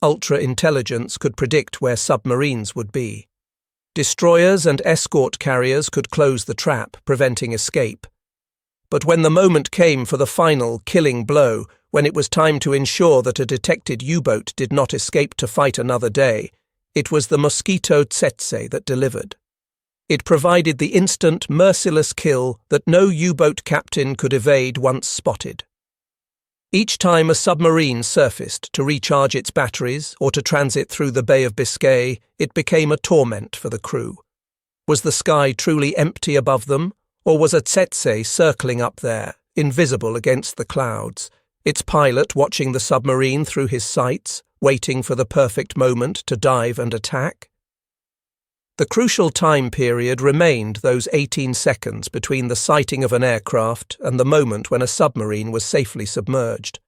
Speaker 1: Ultra-intelligence could predict where submarines would be. Destroyers and escort carriers could close the trap, preventing escape. But when the moment came for the final, killing blow, when it was time to ensure that a detected U-boat did not escape to fight another day, it was the Mosquito Tsetse that delivered. It provided the instant, merciless kill that no U-boat captain could evade once spotted. Each time a submarine surfaced to recharge its batteries or to transit through the Bay of Biscay, it became a torment for the crew. Was the sky truly empty above them, or was a Tsetse circling up there, invisible against the clouds, its pilot watching the submarine through his sights, waiting for the perfect moment to dive and attack? The crucial time period remained those 18 seconds between the sighting of an aircraft and the moment when a submarine was safely submerged.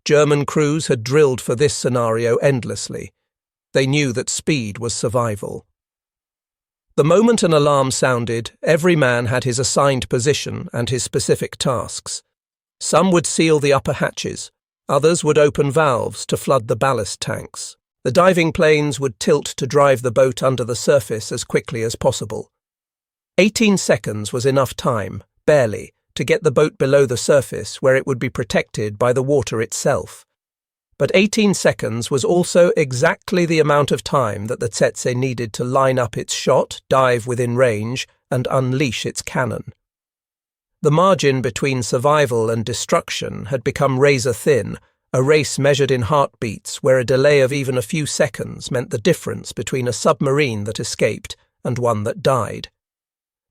Speaker 1: German crews had drilled for this scenario endlessly. They knew that speed was survival. The moment an alarm sounded, every man had his assigned position and his specific tasks. Some would seal the upper hatches, others would open valves to flood the ballast tanks. The diving planes would tilt to drive the boat under the surface as quickly as possible. 18 seconds was enough time, barely, to get the boat below the surface where it would be protected by the water itself. But 18 seconds was also exactly the amount of time that the Tsetse needed to line up its shot, dive within range, and unleash its cannon. The margin between survival and destruction had become razor-thin, a race measured in heartbeats where a delay of even a few seconds meant the difference between a submarine that escaped and one that died.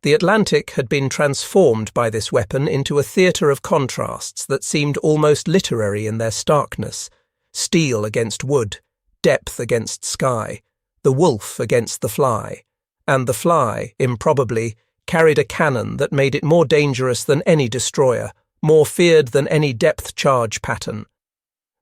Speaker 1: The Atlantic had been transformed by this weapon into a theatre of contrasts that seemed almost literary in their starkness. Steel against wood, depth against sky, the wolf against the fly, and the fly, improbably, carried a cannon that made it more dangerous than any destroyer, more feared than any depth charge pattern.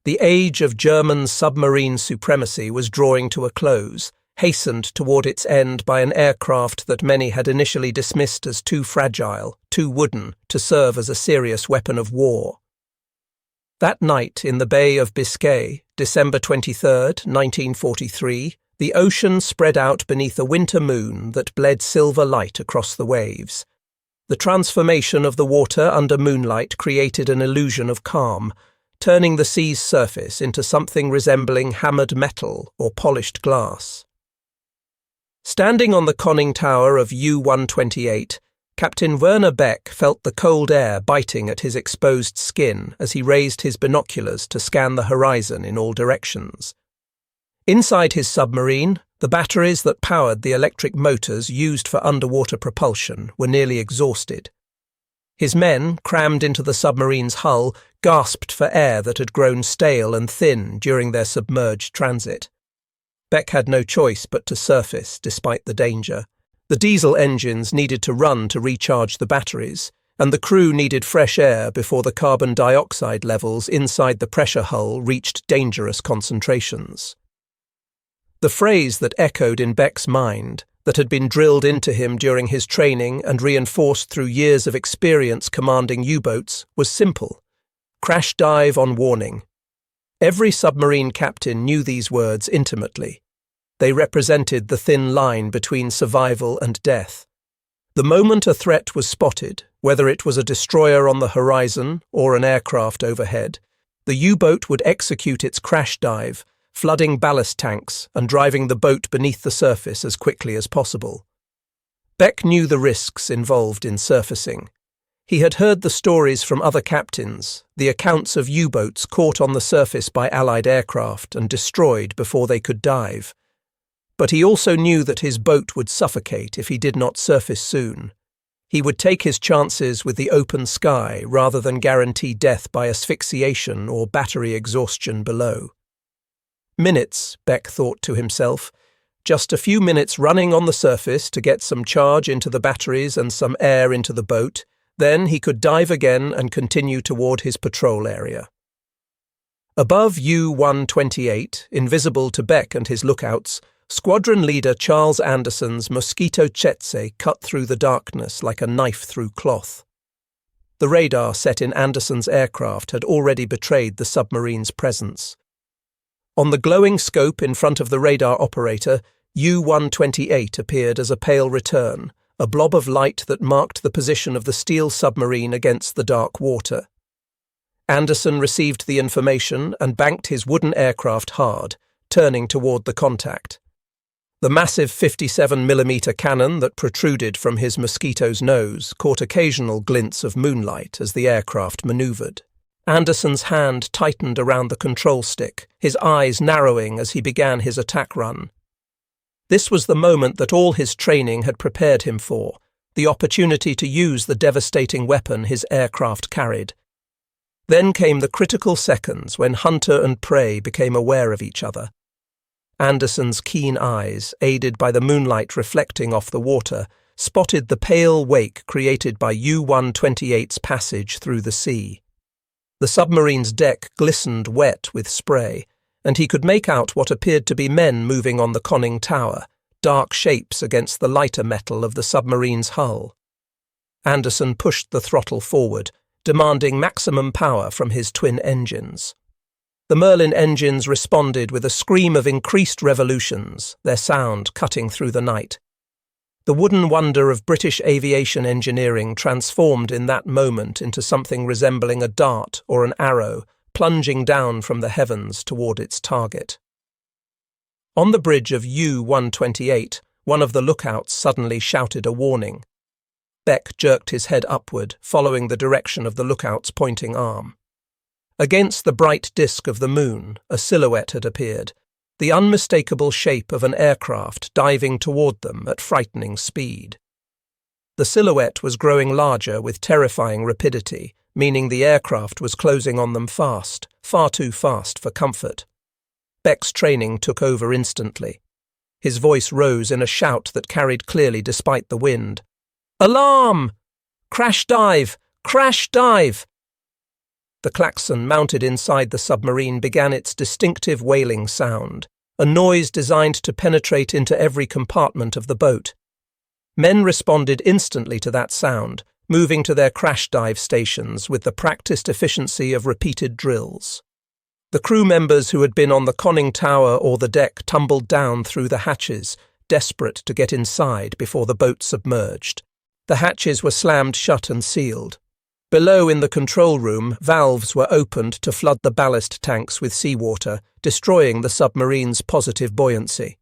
Speaker 1: The age of German submarine supremacy was drawing to a close, hastened toward its end by an aircraft that many had initially dismissed as too fragile, too wooden, to serve as a serious weapon of war. That night in the Bay of Biscay, December 23, 1943, the ocean spread out beneath a winter moon that bled silver light across the waves. The transformation of the water under moonlight created an illusion of calm, turning the sea's surface into something resembling hammered metal or polished glass. Standing on the conning tower of U-128, Captain Werner Beck felt the cold air biting at his exposed skin as he raised his binoculars to scan the horizon in all directions. Inside his submarine, the batteries that powered the electric motors used for underwater propulsion were nearly exhausted. His men, crammed into the submarine's hull, gasped for air that had grown stale and thin during their submerged transit. Beck had no choice but to surface, despite the danger. The diesel engines needed to run to recharge the batteries, and the crew needed fresh air before the carbon dioxide levels inside the pressure hull reached dangerous concentrations. The phrase that echoed in Beck's mind, that had been drilled into him during his training and reinforced through years of experience commanding U-boats, was simple: crash dive on warning. Every submarine captain knew these words intimately. They represented the thin line between survival and death. The moment a threat was spotted, whether it was a destroyer on the horizon or an aircraft overhead, the U-boat would execute its crash dive, flooding ballast tanks and driving the boat beneath the surface as quickly as possible. Beck knew the risks involved in surfacing. He had heard the stories from other captains, the accounts of U-boats caught on the surface by Allied aircraft and destroyed before they could dive. But he also knew that his boat would suffocate if he did not surface soon. He would take his chances with the open sky rather than guarantee death by asphyxiation or battery exhaustion below. Minutes, Beck thought to himself. Just a few minutes running on the surface to get some charge into the batteries and some air into the boat, then he could dive again and continue toward his patrol area. Above U-128, invisible to Beck and his lookouts, Squadron Leader Charles Anderson's Mosquito Tsetse cut through the darkness like a knife through cloth. The radar set in Anderson's aircraft had already betrayed the submarine's presence. On the glowing scope in front of the radar operator, U-128 appeared as a pale return, a blob of light that marked the position of the steel submarine against the dark water. Anderson received the information and banked his wooden aircraft hard, turning toward the contact. The massive 57mm cannon that protruded from his Mosquito's nose caught occasional glints of moonlight as the aircraft maneuvered. Anderson's hand tightened around the control stick, his eyes narrowing as he began his attack run. This was the moment that all his training had prepared him for, the opportunity to use the devastating weapon his aircraft carried. Then came the critical seconds when hunter and prey became aware of each other. Anderson's keen eyes, aided by the moonlight reflecting off the water, spotted the pale wake created by U-128's passage through the sea. The submarine's deck glistened wet with spray, and he could make out what appeared to be men moving on the conning tower, dark shapes against the lighter metal of the submarine's hull. Anderson pushed the throttle forward, demanding maximum power from his twin engines. The Merlin engines responded with a scream of increased revolutions, their sound cutting through the night. The wooden wonder of British aviation engineering transformed in that moment into something resembling a dart or an arrow, plunging down from the heavens toward its target. On the bridge of U-128, one of the lookouts suddenly shouted a warning. Beck jerked his head upward, following the direction of the lookout's pointing arm. Against the bright disk of the moon, a silhouette had appeared, the unmistakable shape of an aircraft diving toward them at frightening speed. The silhouette was growing larger with terrifying rapidity, meaning the aircraft was closing on them fast, far too fast for comfort. Beck's training took over instantly. His voice rose in a shout that carried clearly despite the wind. "Alarm! Crash dive! Crash dive!" The klaxon mounted inside the submarine began its distinctive wailing sound, a noise designed to penetrate into every compartment of the boat. Men responded instantly to that sound, moving to their crash dive stations with the practiced efficiency of repeated drills. The crew members who had been on the conning tower or the deck tumbled down through the hatches, desperate to get inside before the boat submerged. The hatches were slammed shut and sealed. Below in the control room, valves were opened to flood the ballast tanks with seawater, destroying the submarine's positive buoyancy.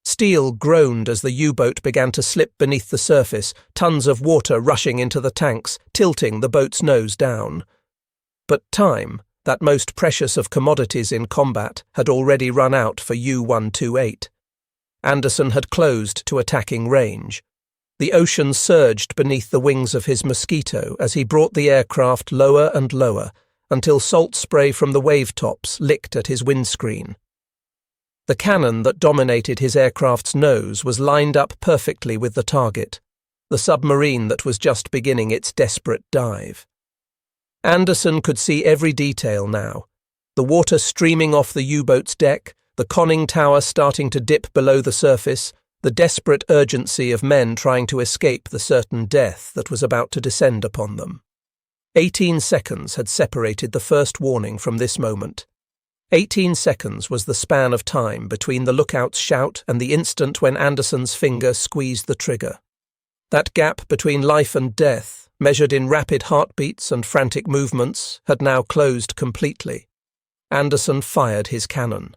Speaker 1: Steel groaned as the U-boat began to slip beneath the surface, tons of water rushing into the tanks, tilting the boat's nose down. But time, that most precious of commodities in combat, had already run out for U-128. Anderson had closed to attacking range. The ocean surged beneath the wings of his Mosquito as he brought the aircraft lower and lower, until salt spray from the wave tops licked at his windscreen. The cannon that dominated his aircraft's nose was lined up perfectly with the target, the submarine that was just beginning its desperate dive. Anderson could see every detail now, the water streaming off the U-boat's deck, the conning tower starting to dip below the surface, the desperate urgency of men trying to escape the certain death that was about to descend upon them. 18 seconds had separated the first warning from this moment. 18 seconds was the span of time between the lookout's shout and the instant when Anderson's finger squeezed the trigger. That gap between life and death, measured in rapid heartbeats and frantic movements, had now closed completely. Anderson fired his cannon.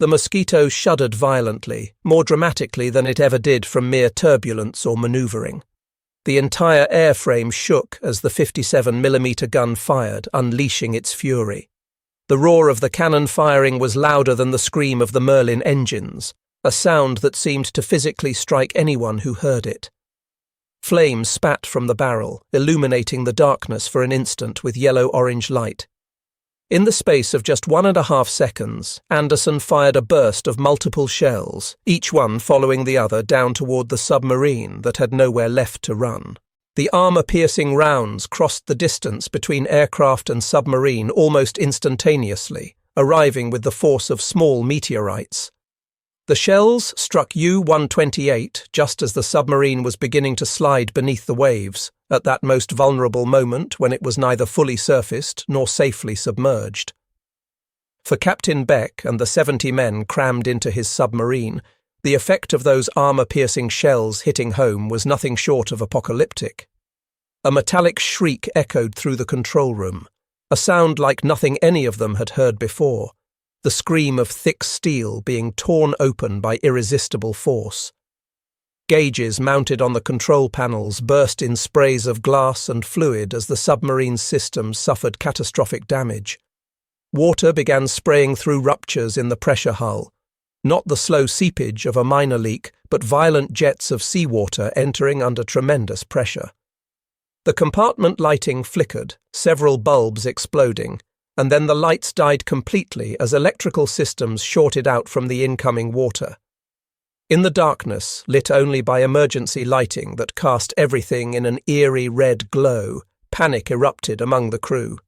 Speaker 1: The Mosquito shuddered violently, more dramatically than it ever did from mere turbulence or manoeuvring. The entire airframe shook as the 57mm gun fired, unleashing its fury. The roar of the cannon firing was louder than the scream of the Merlin engines, a sound that seemed to physically strike anyone who heard it. Flame spat from the barrel, illuminating the darkness for an instant with yellow-orange light. In the space of just 1.5 seconds, Anderson fired a burst of multiple shells, each one following the other down toward the submarine that had nowhere left to run. The armor-piercing rounds crossed the distance between aircraft and submarine almost instantaneously, arriving with the force of small meteorites. The shells struck U-128 just as the submarine was beginning to slide beneath the waves, at that most vulnerable moment when it was neither fully surfaced nor safely submerged. For Captain Beck and the 70 men crammed into his submarine, the effect of those armor-piercing shells hitting home was nothing short of apocalyptic. A metallic shriek echoed through the control room, a sound like nothing any of them had heard before, the scream of thick steel being torn open by irresistible force. Gauges mounted on the control panels burst in sprays of glass and fluid as the submarine's systems suffered catastrophic damage. Water began spraying through ruptures in the pressure hull, not the slow seepage of a minor leak, but violent jets of seawater entering under tremendous pressure. The compartment lighting flickered, several bulbs exploding, and then the lights died completely as electrical systems shorted out from the incoming water. In the darkness, lit only by emergency lighting that cast everything in an eerie red glow, panic erupted among the crew.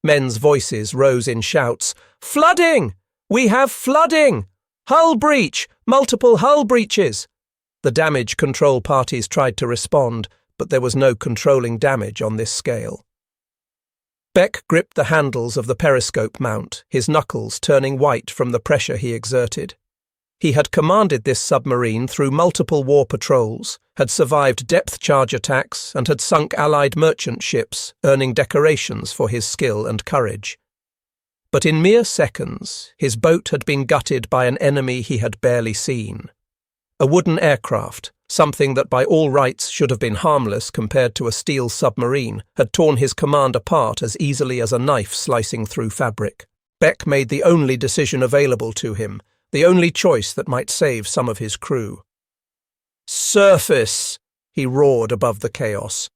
Speaker 1: Men's voices rose in shouts. "Flooding! We have flooding! Hull breach! Multiple hull breaches!" The damage control parties tried to respond, but there was no controlling damage on this scale. Beck gripped the handles of the periscope mount, his knuckles turning white from the pressure he exerted. He had commanded this submarine through multiple war patrols, had survived depth charge attacks, and had sunk Allied merchant ships, earning decorations for his skill and courage. But in mere seconds, his boat had been gutted by an enemy he had barely seen. A wooden aircraft, something that by all rights should have been harmless compared to a steel submarine, had torn his command apart as easily as a knife slicing through fabric. Beck made the only decision available to him, the only choice that might save some of his crew. "Surface!" he roared above the chaos.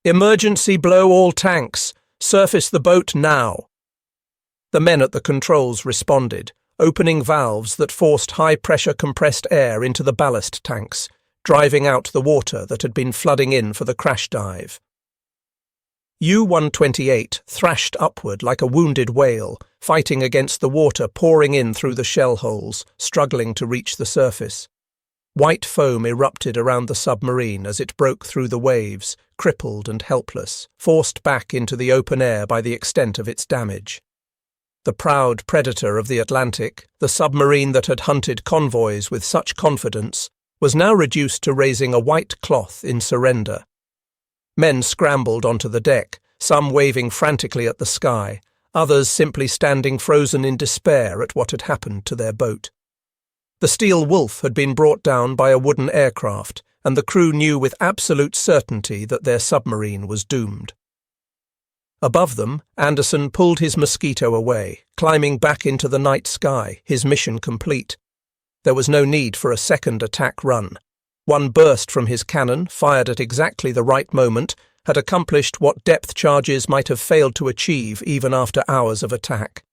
Speaker 1: "Emergency blow all tanks! Surface the boat now!" The men at the controls responded, opening valves that forced high-pressure compressed air into the ballast tanks, driving out the water that had been flooding in for the crash dive. U-128 thrashed upward like a wounded whale, fighting against the water pouring in through the shell holes, struggling to reach the surface. White foam erupted around the submarine as it broke through the waves, crippled and helpless, forced back into the open air by the extent of its damage. The proud predator of the Atlantic, the submarine that had hunted convoys with such confidence, was now reduced to raising a white cloth in surrender. Men scrambled onto the deck, some waving frantically at the sky, others simply standing frozen in despair at what had happened to their boat. The Steel Wolf had been brought down by a wooden aircraft, and the crew knew with absolute certainty that their submarine was doomed. Above them, Anderson pulled his Mosquito away, climbing back into the night sky, his mission complete. There was no need for a second attack run. One burst from his cannon, fired at exactly the right moment, had accomplished what depth charges might have failed to achieve even after hours of attack.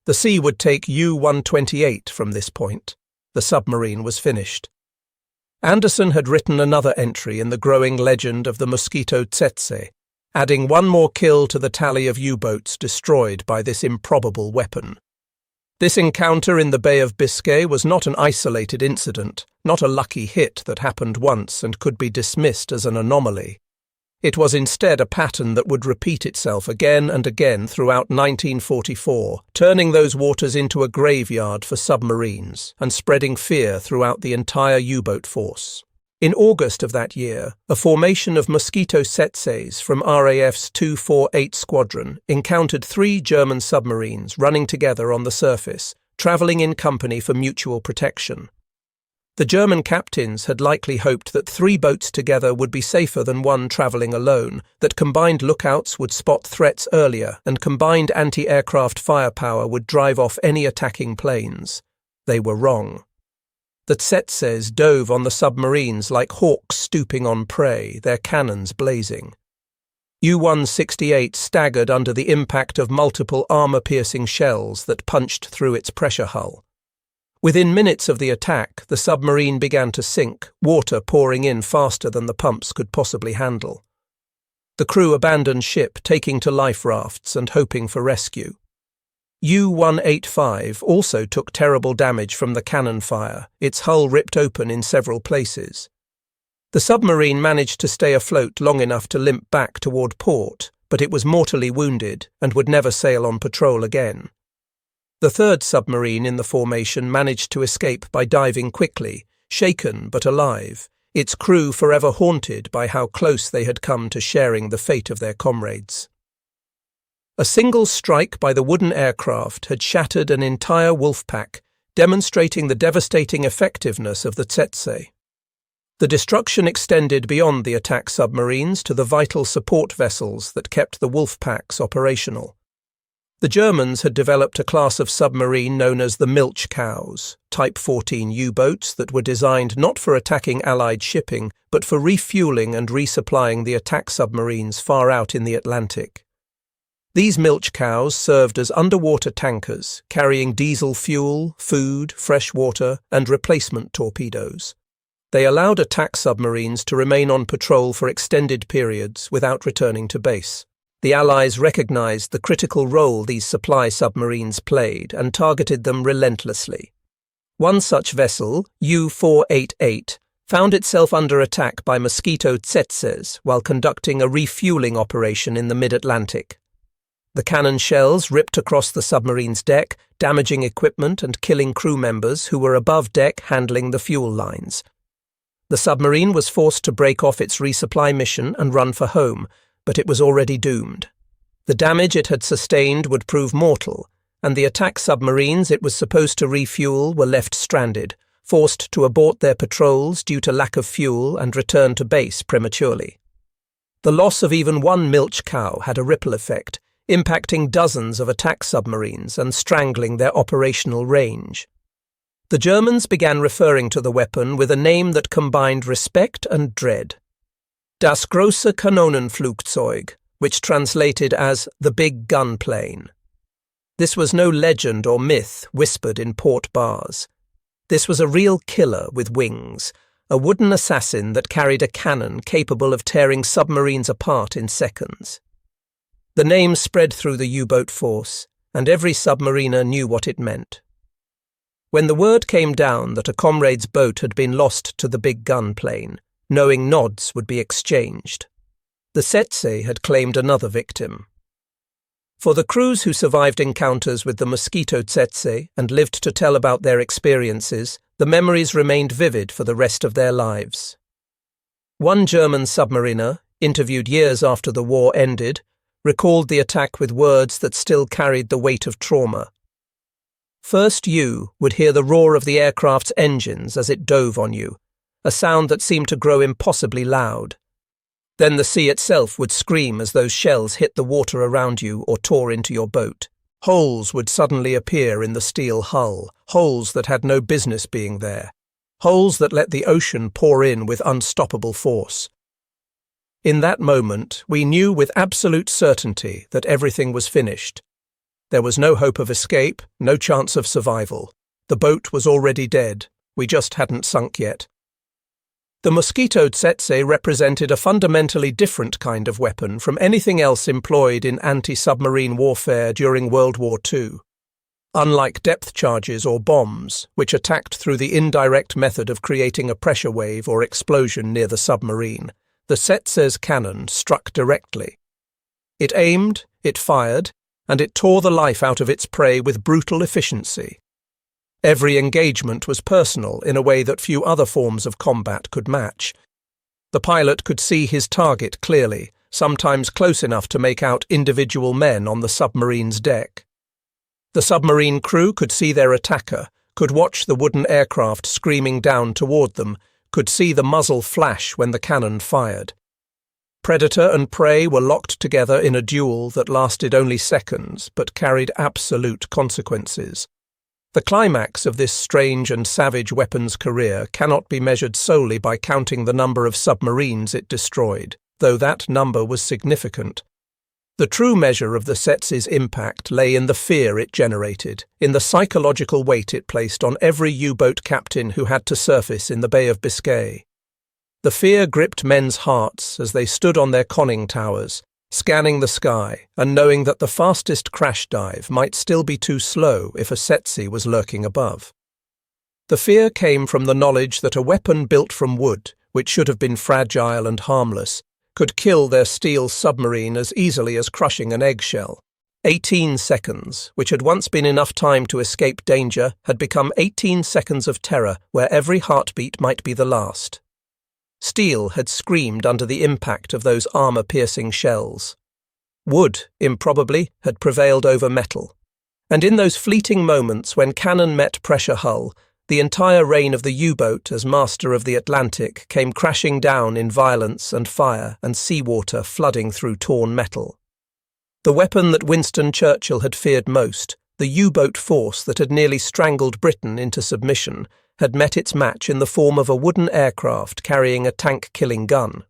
Speaker 1: The sea would take U-128 from this point. The submarine was finished. Anderson had written another entry in the growing legend of the Mosquito Tsetse, adding one more kill to the tally of U-boats destroyed by this improbable weapon. This encounter in the Bay of Biscay was not an isolated incident, not a lucky hit that happened once and could be dismissed as an anomaly. It was instead a pattern that would repeat itself again and again throughout 1944, turning those waters into a graveyard for submarines and spreading fear throughout the entire U-boat force. In August of that year, a formation of Mosquito Tsetses from RAF's 248 Squadron encountered 3 German submarines running together on the surface, travelling in company for mutual protection. The German captains had likely hoped that 3 boats together would be safer than one travelling alone, that combined lookouts would spot threats earlier and combined anti-aircraft firepower would drive off any attacking planes. They were wrong. The Tsetses dove on the submarines like hawks stooping on prey, their cannons blazing. U-168 staggered under the impact of multiple armour-piercing shells that punched through its pressure hull. Within minutes of the attack, the submarine began to sink, water pouring in faster than the pumps could possibly handle. The crew abandoned ship, taking to life rafts and hoping for rescue. U-185 also took terrible damage from the cannon fire, its hull ripped open in several places. The submarine managed to stay afloat long enough to limp back toward port, but it was mortally wounded and would never sail on patrol again. The third submarine in the formation managed to escape by diving quickly, shaken but alive, its crew forever haunted by how close they had come to sharing the fate of their comrades. A single strike by the wooden aircraft had shattered an entire wolf pack, demonstrating the devastating effectiveness of the Tsetse. The destruction extended beyond the attack submarines to the vital support vessels that kept the wolf packs operational. The Germans had developed a class of submarine known as the milch cows, Type 14 U-boats that were designed not for attacking Allied shipping, but for refueling and resupplying the attack submarines far out in the Atlantic. These milch cows served as underwater tankers, carrying diesel fuel, food, fresh water, and replacement torpedoes. They allowed attack submarines to remain on patrol for extended periods without returning to base. The Allies recognized the critical role these supply submarines played and targeted them relentlessly. One such vessel, U-488, found itself under attack by Mosquito Tsetses while conducting a refueling operation in the mid-Atlantic. The cannon shells ripped across the submarine's deck, damaging equipment and killing crew members who were above deck handling the fuel lines. The submarine was forced to break off its resupply mission and run for home, but it was already doomed. The damage it had sustained would prove mortal, and the attack submarines it was supposed to refuel were left stranded, forced to abort their patrols due to lack of fuel and return to base prematurely. The loss of even one milch cow had a ripple effect, impacting dozens of attack submarines and strangling their operational range. The Germans began referring to the weapon with a name that combined respect and dread. Das große Kanonenflugzeug, which translated as the big gun plane. This was no legend or myth whispered in port bars. This was a real killer with wings, a wooden assassin that carried a cannon capable of tearing submarines apart in seconds. The name spread through the U-boat force, and every submariner knew what it meant. When the word came down that a comrade's boat had been lost to the big gun plane, knowing nods would be exchanged. The Tsetse had claimed another victim. For the crews who survived encounters with the Mosquito Tsetse and lived to tell about their experiences, the memories remained vivid for the rest of their lives. One German submariner, interviewed years after the war ended, recalled the attack with words that still carried the weight of trauma. First you would hear the roar of the aircraft's engines as it dove on you, a sound that seemed to grow impossibly loud. Then the sea itself would scream as those shells hit the water around you or tore into your boat. Holes would suddenly appear in the steel hull, holes that had no business being there, holes that let the ocean pour in with unstoppable force. In that moment, we knew with absolute certainty that everything was finished. There was no hope of escape, no chance of survival. The boat was already dead. We just hadn't sunk yet. The Mosquito Tsetse represented a fundamentally different kind of weapon from anything else employed in anti-submarine warfare during World War II. Unlike depth charges or bombs, which attacked through the indirect method of creating a pressure wave or explosion near the submarine, the Tsetse's cannon struck directly. It aimed, it fired, and it tore the life out of its prey with brutal efficiency. Every engagement was personal in a way that few other forms of combat could match. The pilot could see his target clearly, sometimes close enough to make out individual men on the submarine's deck. The submarine crew could see their attacker, could watch the wooden aircraft screaming down toward them, could see the muzzle flash when the cannon fired. Predator and prey were locked together in a duel that lasted only seconds but carried absolute consequences. The climax of this strange and savage weapons career cannot be measured solely by counting the number of submarines it destroyed, though that number was significant. The true measure of the Tsetse's impact lay in the fear it generated, in the psychological weight it placed on every U-boat captain who had to surface in the Bay of Biscay. The fear gripped men's hearts as they stood on their conning towers, scanning the sky and knowing that the fastest crash dive might still be too slow if a Tsetse was lurking above. The fear came from the knowledge that a weapon built from wood, which should have been fragile and harmless, could kill their steel submarine as easily as crushing an eggshell. 18 seconds, which had once been enough time to escape danger, had become 18 seconds of terror where every heartbeat might be the last. Steel had screamed under the impact of those armor-piercing shells. Wood, improbably, had prevailed over metal. And in those fleeting moments when cannon met pressure hull, the entire reign of the U-boat as master of the Atlantic came crashing down in violence and fire and seawater flooding through torn metal. The weapon that Winston Churchill had feared most, the U-boat force that had nearly strangled Britain into submission, had met its match in the form of a wooden aircraft carrying a tank-killing gun.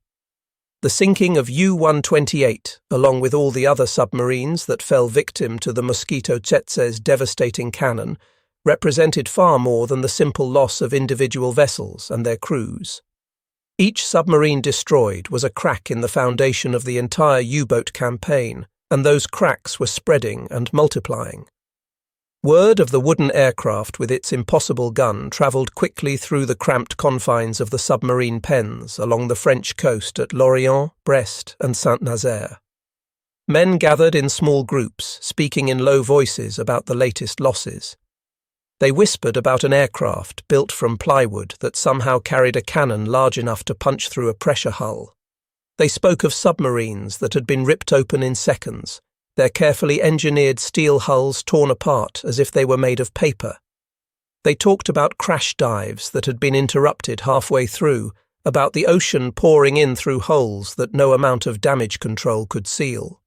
Speaker 1: The The sinking of U-128, along with all the other submarines that fell victim to the Mosquito Tsetse's devastating cannon, represented far more than the simple loss of individual vessels and their crews. Each submarine destroyed was a crack in the foundation of the entire U-boat campaign, and those cracks were spreading and multiplying. Word of the wooden aircraft with its impossible gun travelled quickly through the cramped confines of the submarine pens along the French coast at Lorient, Brest and Saint-Nazaire. Men gathered in small groups, speaking in low voices about the latest losses. They whispered about an aircraft built from plywood that somehow carried a cannon large enough to punch through a pressure hull. They spoke of submarines that had been ripped open in seconds, their carefully engineered steel hulls torn apart as if they were made of paper. They talked about crash dives that had been interrupted halfway through, about the ocean pouring in through holes that no amount of damage control could seal.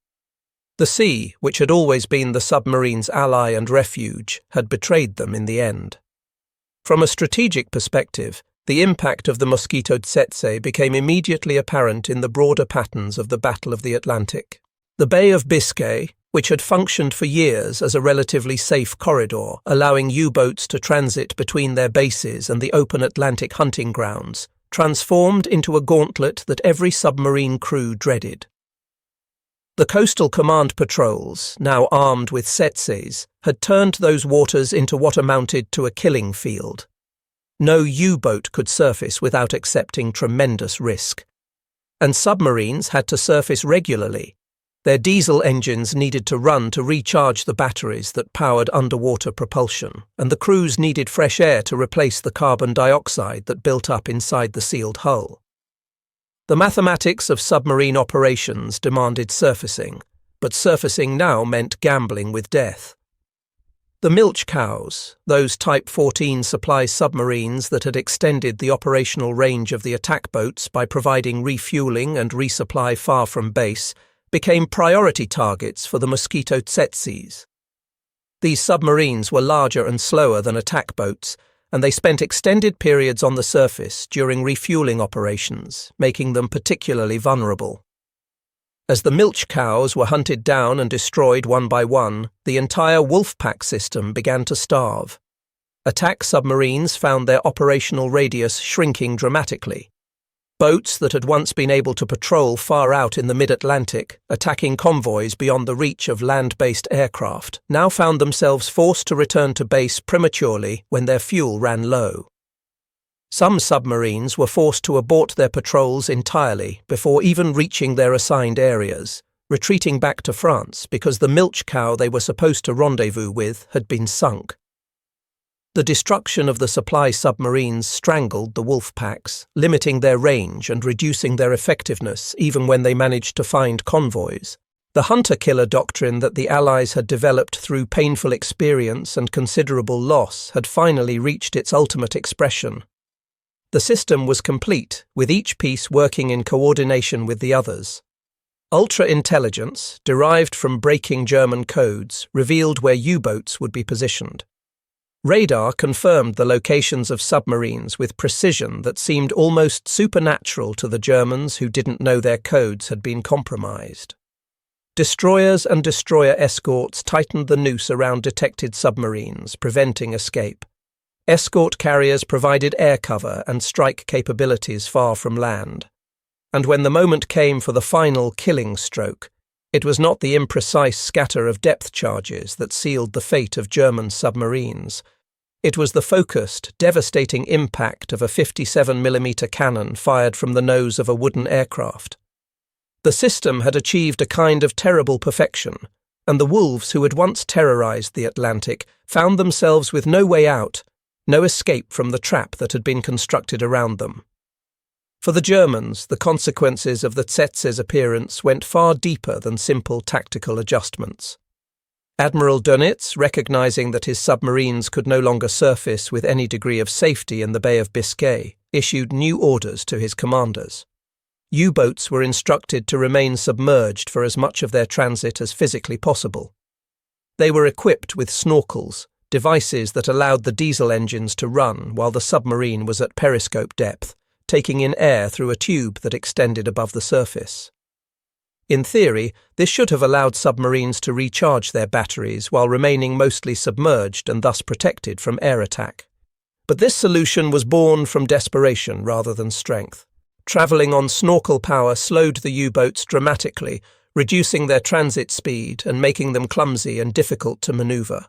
Speaker 1: The sea, which had always been the submarine's ally and refuge, had betrayed them in the end. From a strategic perspective, the impact of the Mosquito Tsetse became immediately apparent in the broader patterns of the Battle of the Atlantic. The Bay of Biscay, which had functioned for years as a relatively safe corridor, allowing U-boats to transit between their bases and the open Atlantic hunting grounds, transformed into a gauntlet that every submarine crew dreaded. The coastal command patrols, now armed with Tsetses, had turned those waters into what amounted to a killing field. No U-boat could surface without accepting tremendous risk. And submarines had to surface regularly. Their diesel engines needed to run to recharge the batteries that powered underwater propulsion, and the crews needed fresh air to replace the carbon dioxide that built up inside the sealed hull. The mathematics of submarine operations demanded surfacing, but surfacing now meant gambling with death. The milch cows, those Type 14 supply submarines that had extended the operational range of the attack boats by providing refueling and resupply far from base, became priority targets for the Mosquito Tsetses. These submarines were larger and slower than attack boats, and they spent extended periods on the surface during refueling operations, making them particularly vulnerable. As the milch cows were hunted down and destroyed one by one, the entire wolf pack system began to starve. Attack submarines found their operational radius shrinking dramatically. Boats that had once been able to patrol far out in the mid-Atlantic, attacking convoys beyond the reach of land-based aircraft, now found themselves forced to return to base prematurely when their fuel ran low. Some submarines were forced to abort their patrols entirely before even reaching their assigned areas, retreating back to France because the milch cow they were supposed to rendezvous with had been sunk. The destruction of the supply submarines strangled the wolf packs, limiting their range and reducing their effectiveness even when they managed to find convoys. The hunter-killer doctrine that the Allies had developed through painful experience and considerable loss had finally reached its ultimate expression. The system was complete, with each piece working in coordination with the others. Ultra-intelligence, derived from breaking German codes, revealed where U-boats would be positioned. Radar confirmed the locations of submarines with precision that seemed almost supernatural to the Germans who didn't know their codes had been compromised. Destroyers and destroyer escorts tightened the noose around detected submarines, preventing escape. Escort carriers provided air cover and strike capabilities far from land. And when the moment came for the final killing stroke, it was not the imprecise scatter of depth charges that sealed the fate of German submarines. It was the focused, devastating impact of a 57mm cannon fired from the nose of a wooden aircraft. The system had achieved a kind of terrible perfection, and the wolves who had once terrorized the Atlantic found themselves with no way out, no escape from the trap that had been constructed around them. For the Germans, the consequences of the Tsetse's appearance went far deeper than simple tactical adjustments. Admiral Dönitz, recognizing that his submarines could no longer surface with any degree of safety in the Bay of Biscay, issued new orders to his commanders. U-boats were instructed to remain submerged for as much of their transit as physically possible. They were equipped with snorkels, devices that allowed the diesel engines to run while the submarine was at periscope depth, taking in air through a tube that extended above the surface. In theory, this should have allowed submarines to recharge their batteries while remaining mostly submerged and thus protected from air attack. But this solution was born from desperation rather than strength. Travelling on snorkel power slowed the U-boats dramatically, reducing their transit speed and making them clumsy and difficult to manoeuvre.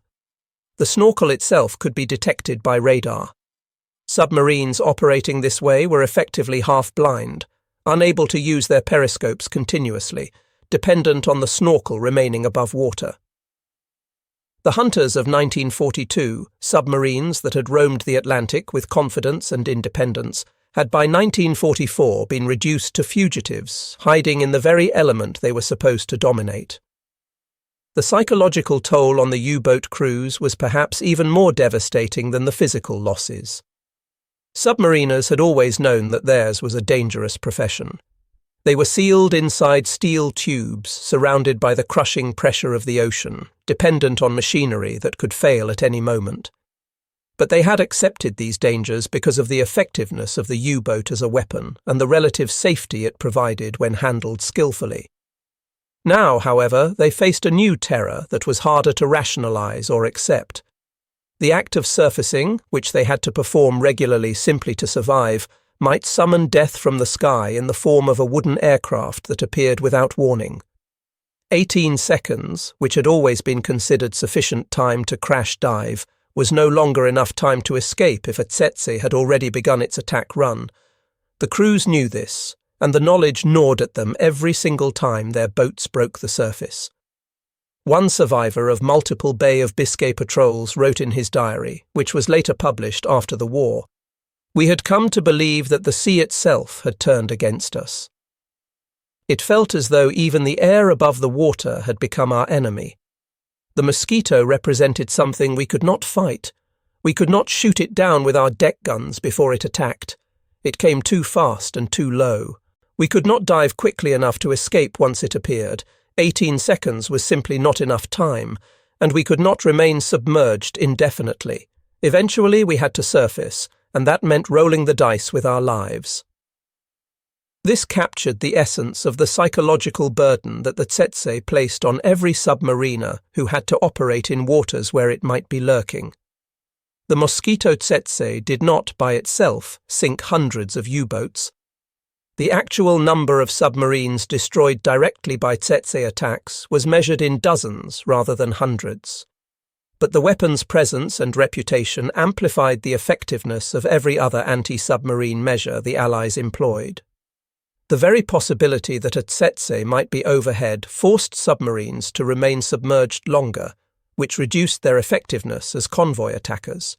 Speaker 1: The snorkel itself could be detected by radar. Submarines operating this way were effectively half-blind, unable to use their periscopes continuously, dependent on the snorkel remaining above water. The hunters of 1942, submarines that had roamed the Atlantic with confidence and independence, had by 1944 been reduced to fugitives, hiding in the very element they were supposed to dominate. The psychological toll on the U-boat crews was perhaps even more devastating than the physical losses. Submariners had always known that theirs was a dangerous profession. They were sealed inside steel tubes, surrounded by the crushing pressure of the ocean, dependent on machinery that could fail at any moment. But they had accepted these dangers because of the effectiveness of the U-boat as a weapon and the relative safety it provided when handled skillfully. Now, however, they faced a new terror that was harder to rationalize or accept. The act of surfacing, which they had to perform regularly simply to survive, might summon death from the sky in the form of a wooden aircraft that appeared without warning. 18 seconds, which had always been considered sufficient time to crash dive, was no longer enough time to escape if a Tsetse had already begun its attack run. The crews knew this, and the knowledge gnawed at them every single time their boats broke the surface. One survivor of multiple Bay of Biscay patrols wrote in his diary, which was later published after the war, "We had come to believe that the sea itself had turned against us." It felt as though even the air above the water had become our enemy. The Mosquito represented something we could not fight. We could not shoot it down with our deck guns before it attacked. It came too fast and too low. We could not dive quickly enough to escape once it appeared. 18 seconds was simply not enough time, and we could not remain submerged indefinitely. Eventually we had to surface, and that meant rolling the dice with our lives. This captured the essence of the psychological burden that the Tsetse placed on every submariner who had to operate in waters where it might be lurking. The Mosquito Tsetse did not, by itself, sink hundreds of U-boats. The actual number of submarines destroyed directly by Tsetse attacks was measured in dozens rather than hundreds. But the weapon's presence and reputation amplified the effectiveness of every other anti-submarine measure the Allies employed. The very possibility that a Tsetse might be overhead forced submarines to remain submerged longer, which reduced their effectiveness as convoy attackers.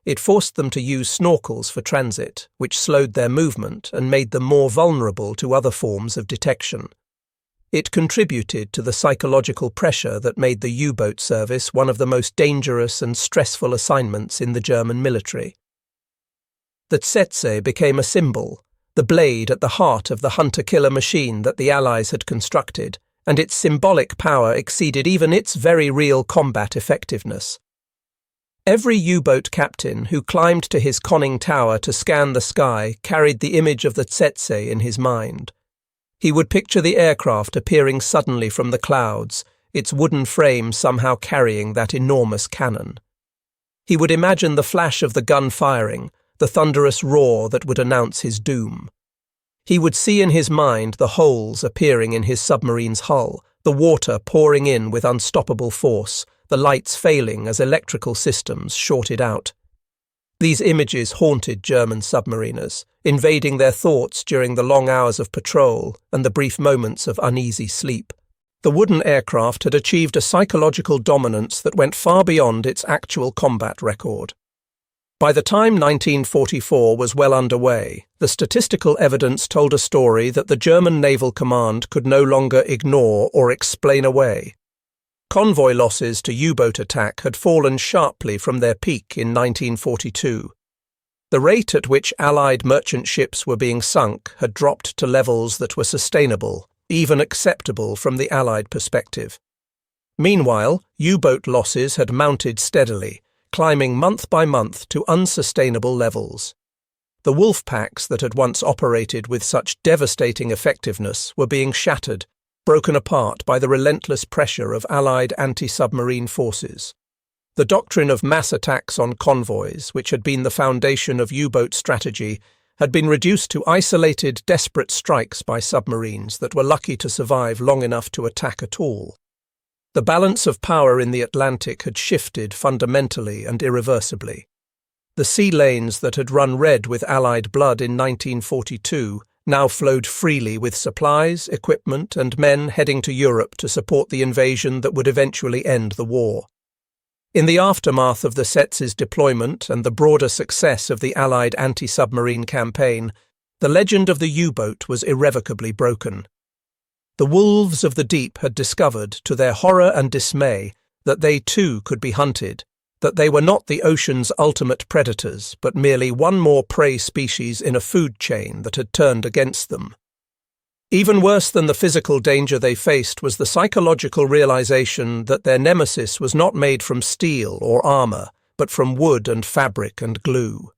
Speaker 1: It forced them to use snorkels for transit, which slowed their movement and made them more vulnerable to other forms of detection. It contributed to the psychological pressure that made the U-boat service one of the most dangerous and stressful assignments in the German military. The Tsetse became a symbol, the blade at the heart of the hunter-killer machine that the Allies had constructed, and its symbolic power exceeded even its very real combat effectiveness. Every U-boat captain who climbed to his conning tower to scan the sky carried the image of the Tsetse in his mind. He would picture the aircraft appearing suddenly from the clouds, its wooden frame somehow carrying that enormous cannon. He would imagine the flash of the gun firing, the thunderous roar that would announce his doom. He would see in his mind the holes appearing in his submarine's hull, the water pouring in with unstoppable force, the lights failing as electrical systems shorted out. These images haunted German submariners, invading their thoughts during the long hours of patrol and the brief moments of uneasy sleep. The wooden aircraft had achieved a psychological dominance that went far beyond its actual combat record. By the time 1944 was well underway, the statistical evidence told a story that the German Naval Command could no longer ignore or explain away. Convoy losses to U-boat attack had fallen sharply from their peak in 1942. The rate at which Allied merchant ships were being sunk had dropped to levels that were sustainable, even acceptable from the Allied perspective. Meanwhile, U-boat losses had mounted steadily, climbing month by month to unsustainable levels. The wolf packs that had once operated with such devastating effectiveness were being shattered, broken apart by the relentless pressure of Allied anti-submarine forces. The doctrine of mass attacks on convoys, which had been the foundation of U-boat strategy, had been reduced to isolated, desperate strikes by submarines that were lucky to survive long enough to attack at all. The balance of power in the Atlantic had shifted fundamentally and irreversibly. The sea lanes that had run red with Allied blood in 1942 now flowed freely with supplies, equipment, and men heading to Europe to support the invasion that would eventually end the war. In the aftermath of the Tsetse's deployment and the broader success of the Allied anti-submarine campaign, the legend of the U-boat was irrevocably broken. The wolves of the deep had discovered, to their horror and dismay, that they too could be hunted, that they were not the ocean's ultimate predators, but merely one more prey species in a food chain that had turned against them. Even worse than the physical danger they faced was the psychological realization that their nemesis was not made from steel or armor, but from wood and fabric and glue.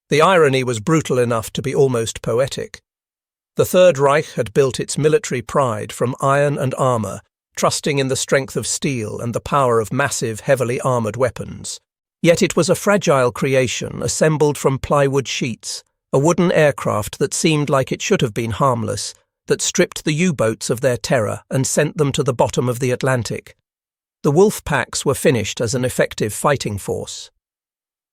Speaker 1: The irony was brutal enough to be almost poetic. The Third Reich had built its military pride from iron and armor, trusting in the strength of steel and the power of massive, heavily armored weapons. Yet it was a fragile creation assembled from plywood sheets, a wooden aircraft that seemed like it should have been harmless, that stripped the U-boats of their terror and sent them to the bottom of the Atlantic. The wolf packs were finished as an effective fighting force.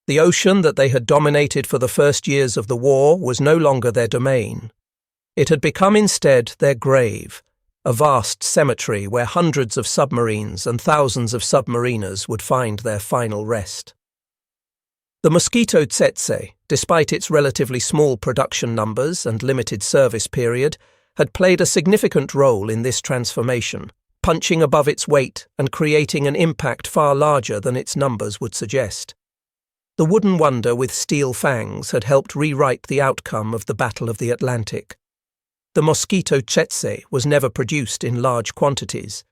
Speaker 1: The ocean that they had dominated for the first years of the war was no longer their domain. It had become instead their grave, a vast cemetery where hundreds of submarines and thousands of submariners would find their final rest. The Mosquito Tsetse, despite its relatively small production numbers and limited service period, had played a significant role in this transformation, punching above its weight and creating an impact far larger than its numbers would suggest. The wooden wonder with steel fangs had helped rewrite the outcome of the Battle of the Atlantic. The Mosquito Tsetse was never produced in large quantities.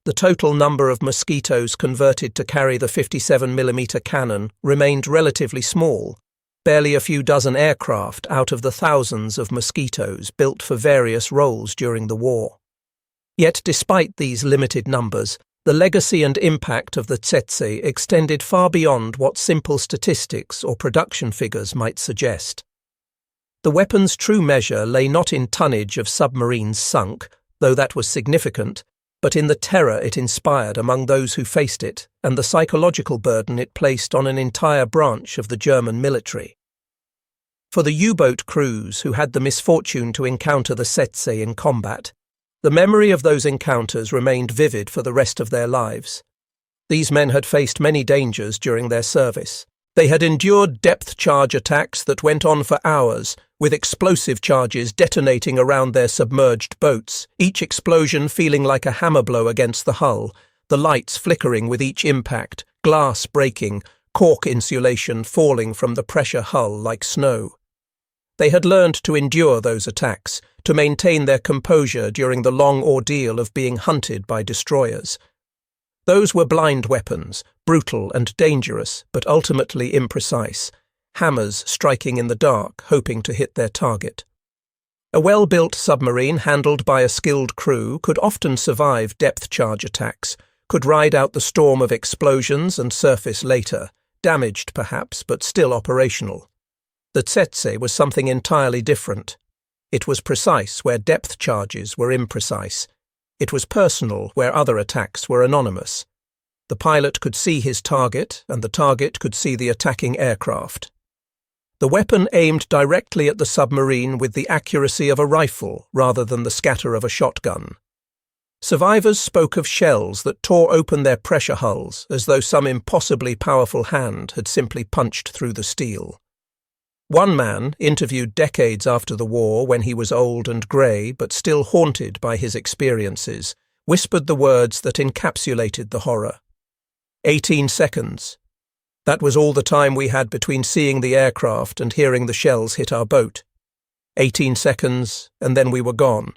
Speaker 1: The total number of Mosquitoes converted to carry the 57mm cannon remained relatively small, barely a few dozen aircraft out of the thousands of Mosquitoes built for various roles during the war. Yet despite these limited numbers, the legacy and impact of the Tsetse extended far beyond what simple statistics or production figures might suggest. The weapon's true measure lay not in tonnage of submarines sunk, though that was significant, but in the terror it inspired among those who faced it and the psychological burden it placed on an entire branch of the German military. For the U-boat crews who had the misfortune to encounter the Tsetse in combat, the memory of those encounters remained vivid for the rest of their lives. These men had faced many dangers during their service. They had endured depth charge attacks that went on for hours, with explosive charges detonating around their submerged boats, each explosion feeling like a hammer blow against the hull, the lights flickering with each impact, glass breaking, cork insulation falling from the pressure hull like snow. They had learned to endure those attacks, to maintain their composure during the long ordeal of being hunted by destroyers. Those were blind weapons, brutal and dangerous, but ultimately imprecise, hammers striking in the dark, hoping to hit their target. A well-built submarine handled by a skilled crew could often survive depth charge attacks, could ride out the storm of explosions and surface later, damaged perhaps, but still operational. The Tsetse was something entirely different. It was precise where depth charges were imprecise. It was personal where other attacks were anonymous. The pilot could see his target, and the target could see the attacking aircraft. The weapon aimed directly at the submarine with the accuracy of a rifle rather than the scatter of a shotgun. Survivors spoke of shells that tore open their pressure hulls as though some impossibly powerful hand had simply punched through the steel. One man, interviewed decades after the war when he was old and grey but still haunted by his experiences, whispered the words that encapsulated the horror. 18 seconds. That was all the time we had between seeing the aircraft and hearing the shells hit our boat. 18 seconds, and then we were gone.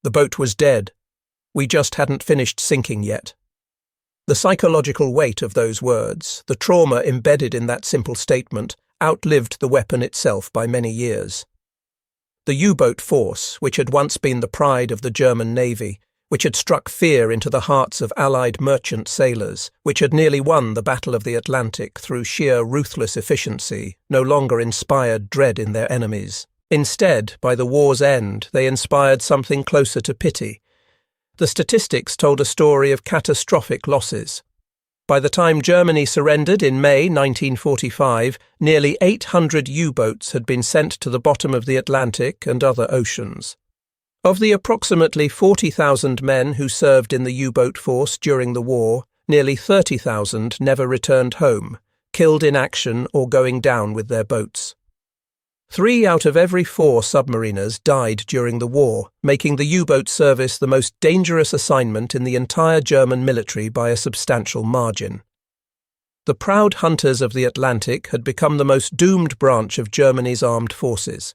Speaker 1: The boat was dead. We just hadn't finished sinking yet. The psychological weight of those words, the trauma embedded in that simple statement, outlived the weapon itself by many years. The U-boat force, which had once been the pride of the German Navy, which had struck fear into the hearts of Allied merchant sailors, which had nearly won the Battle of the Atlantic through sheer ruthless efficiency, no longer inspired dread in their enemies. Instead, by the war's end, they inspired something closer to pity. The statistics told a story of catastrophic losses. By the time Germany surrendered in May 1945, nearly 800 U-boats had been sent to the bottom of the Atlantic and other oceans. Of the approximately 40,000 men who served in the U-boat force during the war, nearly 30,000 never returned home, killed in action or going down with their boats. 3 out of every 4 submariners died during the war, making the U-boat service the most dangerous assignment in the entire German military by a substantial margin. The proud hunters of the Atlantic had become the most doomed branch of Germany's armed forces.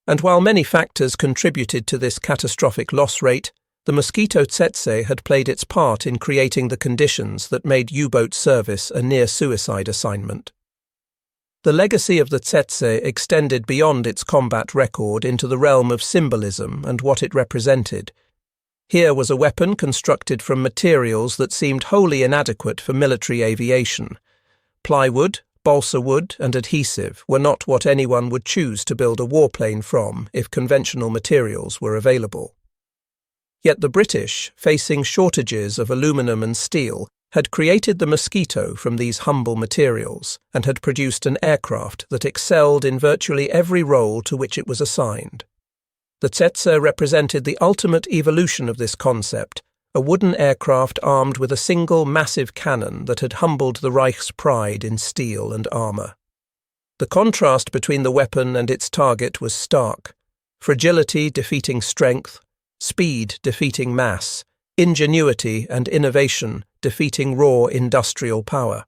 Speaker 1: And while many factors contributed to this catastrophic loss rate, the Mosquito Tsetse had played its part in creating the conditions that made U-boat service a near-suicide assignment. The legacy of the Tsetse extended beyond its combat record into the realm of symbolism and what it represented. Here was a weapon constructed from materials that seemed wholly inadequate for military aviation. Plywood, balsa wood, and adhesive were not what anyone would choose to build a warplane from if conventional materials were available. Yet the British, facing shortages of aluminum and steel, had created the Mosquito from these humble materials and had produced an aircraft that excelled in virtually every role to which it was assigned. The Tsetse represented the ultimate evolution of this concept, a wooden aircraft armed with a single massive cannon that had humbled the Reich's pride in steel and armour. The contrast between the weapon and its target was stark: fragility defeating strength, speed defeating mass, ingenuity and innovation defeating raw industrial power.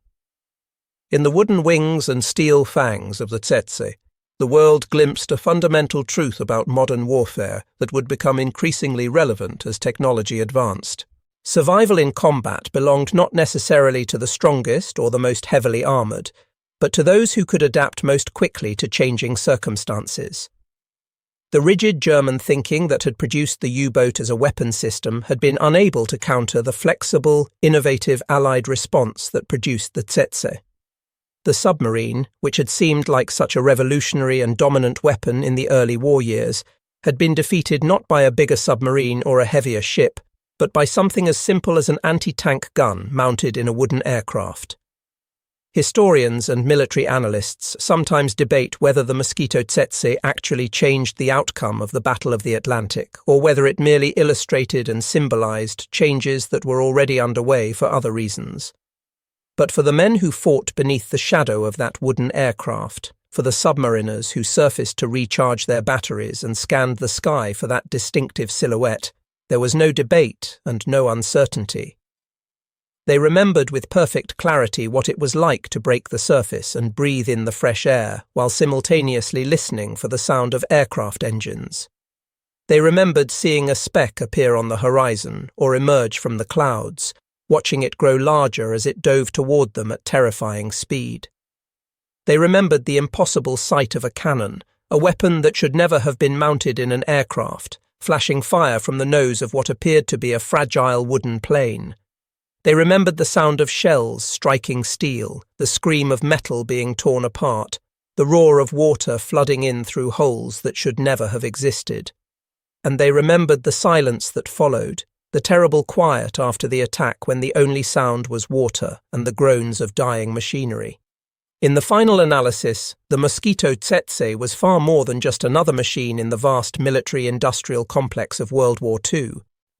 Speaker 1: In the wooden wings and steel fangs of the Tsetse, the world glimpsed a fundamental truth about modern warfare that would become increasingly relevant as technology advanced. Survival in combat belonged not necessarily to the strongest or the most heavily armoured, but to those who could adapt most quickly to changing circumstances. The rigid German thinking that had produced the U-boat as a weapon system had been unable to counter the flexible, innovative Allied response that produced the Tsetse. The submarine, which had seemed like such a revolutionary and dominant weapon in the early war years, had been defeated not by a bigger submarine or a heavier ship, but by something as simple as an anti-tank gun mounted in a wooden aircraft. Historians and military analysts sometimes debate whether the Mosquito Tsetse actually changed the outcome of the Battle of the Atlantic, or whether it merely illustrated and symbolized changes that were already underway for other reasons. But for the men who fought beneath the shadow of that wooden aircraft, for the submariners who surfaced to recharge their batteries and scanned the sky for that distinctive silhouette, there was no debate and no uncertainty. They remembered with perfect clarity what it was like to break the surface and breathe in the fresh air while simultaneously listening for the sound of aircraft engines. They remembered seeing a speck appear on the horizon or emerge from the clouds, watching it grow larger as it dove toward them at terrifying speed. They remembered the impossible sight of a cannon, a weapon that should never have been mounted in an aircraft, flashing fire from the nose of what appeared to be a fragile wooden plane. They remembered the sound of shells striking steel, the scream of metal being torn apart, the roar of water flooding in through holes that should never have existed. And they remembered the silence that followed, the terrible quiet after the attack when the only sound was water and the groans of dying machinery. In the final analysis, the Mosquito Tsetse was far more than just another machine in the vast military-industrial complex of World War II.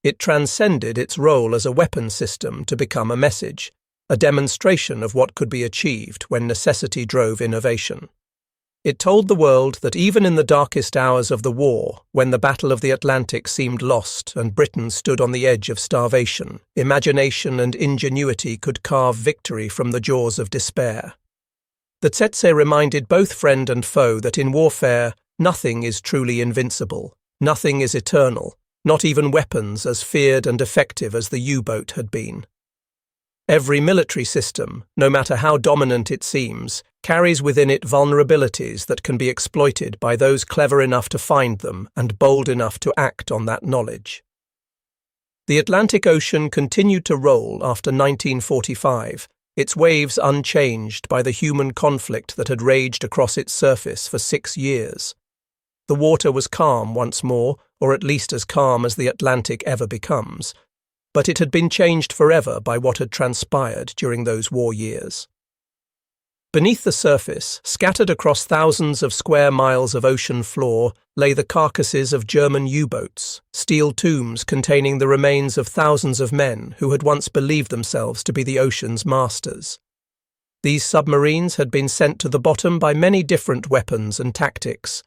Speaker 1: It transcended its role as a weapon system to become a message, a demonstration of what could be achieved when necessity drove innovation. It told the world that even in the darkest hours of the war, when the Battle of the Atlantic seemed lost and Britain stood on the edge of starvation, imagination and ingenuity could carve victory from the jaws of despair. The Tsetse reminded both friend and foe that in warfare, nothing is truly invincible, nothing is eternal, not even weapons as feared and effective as the U-boat had been. Every military system, no matter how dominant it seems, carries within it vulnerabilities that can be exploited by those clever enough to find them and bold enough to act on that knowledge. The Atlantic Ocean continued to roll after 1945, its waves unchanged by the human conflict that had raged across its surface for 6 years. The water was calm once more, or at least as calm as the Atlantic ever becomes, but it had been changed forever by what had transpired during those war years. Beneath the surface, scattered across thousands of square miles of ocean floor, lay the carcasses of German U-boats, steel tombs containing the remains of thousands of men who had once believed themselves to be the ocean's masters. These submarines had been sent to the bottom by many different weapons and tactics: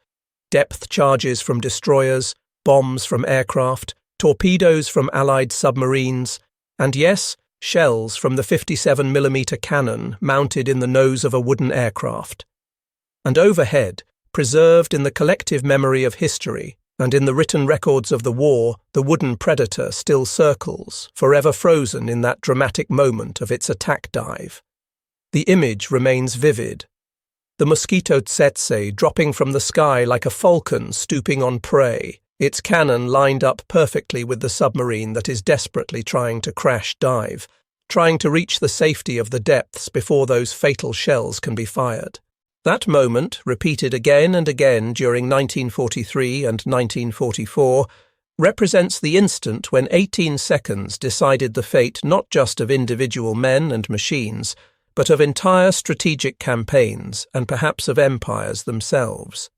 Speaker 1: depth charges from destroyers, bombs from aircraft, torpedoes from Allied submarines, and yes, shells from the 57mm cannon mounted in the nose of a wooden aircraft. And overhead, preserved in the collective memory of history and in the written records of the war, the wooden predator still circles, forever frozen in that dramatic moment of its attack dive. The image remains vivid. The Mosquito Tsetse dropping from the sky like a falcon stooping on prey, its cannon lined up perfectly with the submarine that is desperately trying to crash dive, trying to reach the safety of the depths before those fatal shells can be fired. That moment, repeated again and again during 1943 and 1944, represents the instant when 18 seconds decided the fate not just of individual men and machines, but of entire strategic campaigns and perhaps of empires themselves.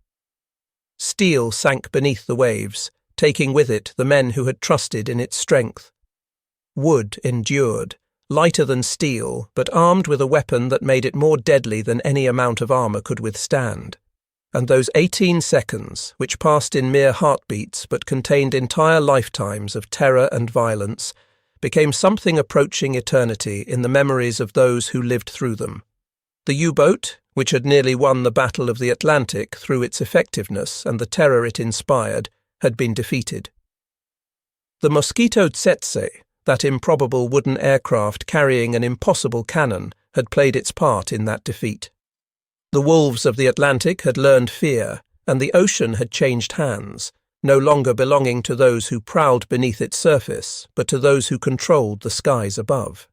Speaker 1: Steel sank beneath the waves, taking with it the men who had trusted in its strength. Wood endured, lighter than steel, but armed with a weapon that made it more deadly than any amount of armor could withstand. And those 18 seconds, which passed in mere heartbeats but contained entire lifetimes of terror and violence, became something approaching eternity in the memories of those who lived through them. The U-boat, which had nearly won the Battle of the Atlantic through its effectiveness and the terror it inspired, had been defeated. The Mosquito Tsetse, that improbable wooden aircraft carrying an impossible cannon, had played its part in that defeat. The wolves of the Atlantic had learned fear, and the ocean had changed hands, no longer belonging to those who prowled beneath its surface, but to those who controlled the skies above.